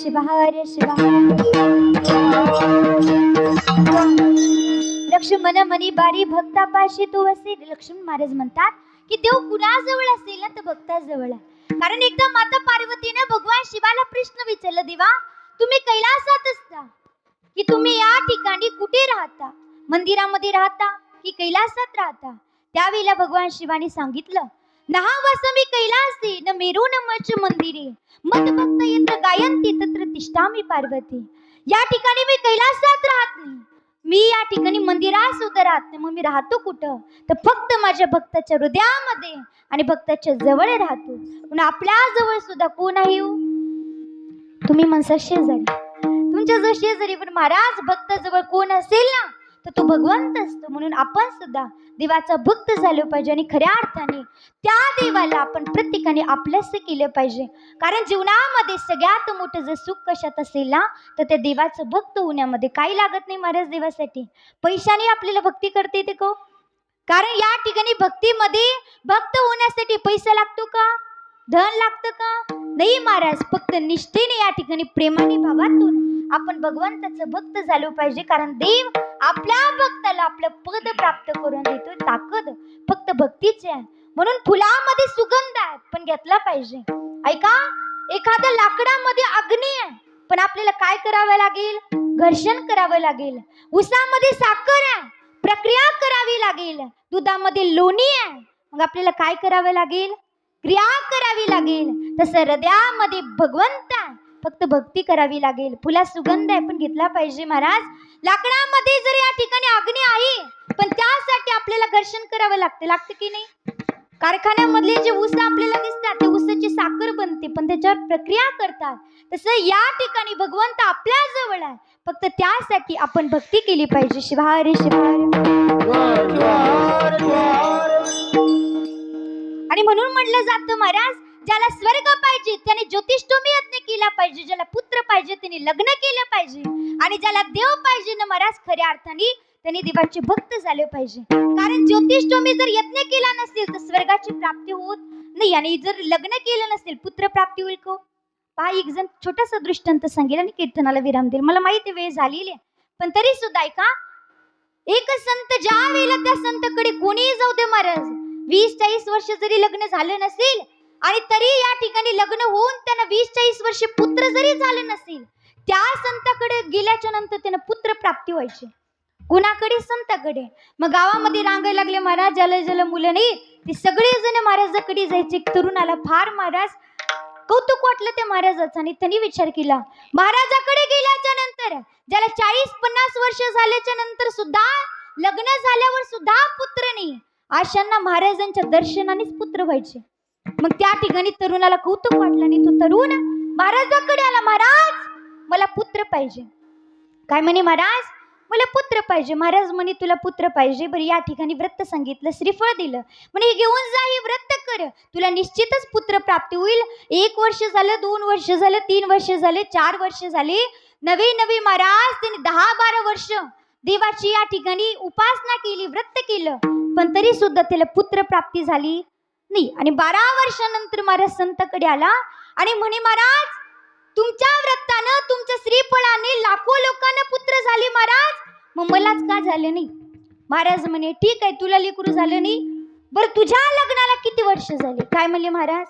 शिवार लक्ष्मण मनी बारी भक्तापाशी तू असे. लक्ष्मण महाराज म्हणतात की देव कुणाजवळ असेल ना तर भक्ताजवळ आहे. कारण एकदा माता पार्वतीने भगवान शिवाला प्रश्न विचारला, देवा तुम्ही कैलासात असता की तुम्ही या ठिकाणी कुठे राहता, मंदिरामध्ये राहता की कैलासात राहता? त्यावेळेला भगवान शिवाने सांगितलं, नहावसमी कैलासी न मेरू न मच मंदिरे मत भक्त यत्र गायंती तत्र तिष्ठामी पार्वती. या ठिकाणी मी कैलासात राहत नाही, मी या ठिकाणी मंदिरात सुद्धा राहत नाही. मग मी राहतो कुठं? तर फक्त माझ्या भक्ताच्या हृदयामध्ये आणि भक्ताच्या जवळ राहतो. पण आपल्या जवळ सुद्धा कोण आहे? तुम्ही म्हणसा शेजारी, तुमच्या जवळ शेजारी, पण महाराज भक्त जवळ कोण असेल ना तर तो भगवंत असतो. म्हणून आपण सुद्धा देवाचा भक्त झालो पाहिजे आणि खऱ्या अर्थाने त्या देवाला आपण प्रत्येकाने आपलंसं केलं पाहिजे. कारण जीवनामध्ये सगळ्यात मोठं जर सुख कशात असेल ना तर त्या देवाचं भक्त होण्यामध्ये. काही लागत नाही महाराज देवासाठी. पैशाने आपल्याला भक्ती करता येते का? कारण या ठिकाणी भक्तीमध्ये भक्त होण्यासाठी पैसा लागतो का, धन लागतं का? नाही महाराज, फक्त निष्ठेने या ठिकाणी प्रेमाने भावातून आपण भगवंताचं भक्त झालो पाहिजे. कारण देव आपल्या भक्ताला आपलं पद प्राप्त करून देतो. ताकद फक्त भक्तीची आहे. म्हणून फुलामध्ये सुगंध आहे पण घेतला पाहिजे. ऐका, एखाद्या लाकडामध्ये अग्नी आहे पण आपल्याला काय करावं लागेल? घर्षण करावं लागेल. उसामध्ये साखर आहे, प्रक्रिया करावी लागेल. दुधामध्ये लोणी आहे, मग आपल्याला काय करावं लागेल? क्रिया करावी लागेल. तसं हृदयामध्ये भगवंत आहे, फक्त भक्ती करावी लागेल. फुला सुगंध आहे पण घेतला पाहिजे महाराज. लाकडामध्ये जर या ठिकाणी अग्नी आहे पण त्यासाठी आपल्याला घर्षण करावं लागतं की नाही? कारखान्यामधले जे ऊस आपल्याला दिसतात ते ऊसाची साखर बनते पण त्याच्यावर प्रक्रिया करतात. तसं या ठिकाणी भगवंत आपल्या जवळ आहे, फक्त त्यासाठी आपण भक्ती केली पाहिजे. शिवारे शिवारे. आणि म्हणून म्हटलं जातं महाराज ज्याला स्वर्ग पाहिजे त्याने ज्योतिष्टोमी यज्ञ केला पाहिजे, ज्याला पुत्र पाहिजे त्याने लग्न केलं पाहिजे, आणि ज्याला देव पाहिजे ना महाराज खऱ्या अर्थाने त्यांनी देवाचे भक्त झाले पाहिजे. कारण ज्योतिष्टोमी जर यज्ञ केला नसेल तर स्वर्गाची प्राप्ती होत नाही, आणि जर लग्न केलं नसेल पुत्र प्राप्ती होईल का? पहा, एक जण छोटासा दृष्टांत सांगेल आणि कीर्तनाला विराम देईल. मला माहिती वेळ झालेली आहे, पण तरी सुद्धा ऐका. एक संत ज्या वेळेला त्या संतकडे कोणीही जाऊ दे महाराज, 20-40 वर्ष जरी लग्न झालं नसेल आणि तरी या ठिकाणी लग्न होऊन त्यांना 20-40 वर्ष पुत्र जरी झालं नसेल, त्या संताकडे गेल्याच्या नंतर त्यांना पुत्र प्राप्ती व्हायची. कुणाकडे? संताकडे. मग गावामध्ये रांगायला लागले महाराज, ज्याला ज्याला मुलं नाही ते सगळे जण महाराजाकडे जायचे. तरुणाला फार महाराज कौतुक वाटलं त्या महाराजाचं, आणि त्यांनी विचार केला महाराजाकडे गेल्याच्या नंतर ज्याला 40-50 वर्ष झाल्याच्या नंतर सुद्धा लग्न झाल्यावर सुद्धा पुत्र नाही, अशांना महाराजांच्या दर्शनानेच पुत्र व्हायचे. मग त्या ठिकाणी तरुणाला कौतुक वाटलं आणि तो तरुण महाराजाकडे आला. महाराज मला पुत्र पाहिजे. काय म्हणे महाराज? मला पुत्र पाहिजे. महाराज म्हणे तुला पुत्र पाहिजे, बरं या ठिकाणी व्रत सांगितलं, श्रीफळ दिलं, म्हणे हे घेऊन जा, हे व्रत कर, तुला निश्चितच पुत्र प्राप्ती होईल. 1 वर्ष झालं, 2 वर्ष झालं, 3 वर्ष झाले, 4 वर्ष झाले, नवे महाराज त्यांनी 10-12 वर्ष देवाची या ठिकाणी उपासना केली, व्रत केलं, पण तरी सुद्धा त्याला पुत्र प्राप्ती झाली नाही. आणि 12 वर्षानंतर महाराज संताकडे आला आणि म्हणे महाराज तुमच्या व्रतानं, तुमच्या श्रीफळाने लाखो लोकांना पुत्र झाले महाराज, मग मलाच का झालं नाही? महाराज म्हणे ठीक आहे, तुला लेकरू झालं नाही, बरं तुझ्या लग्नाला किती वर्ष झाली? काय म्हणले महाराज?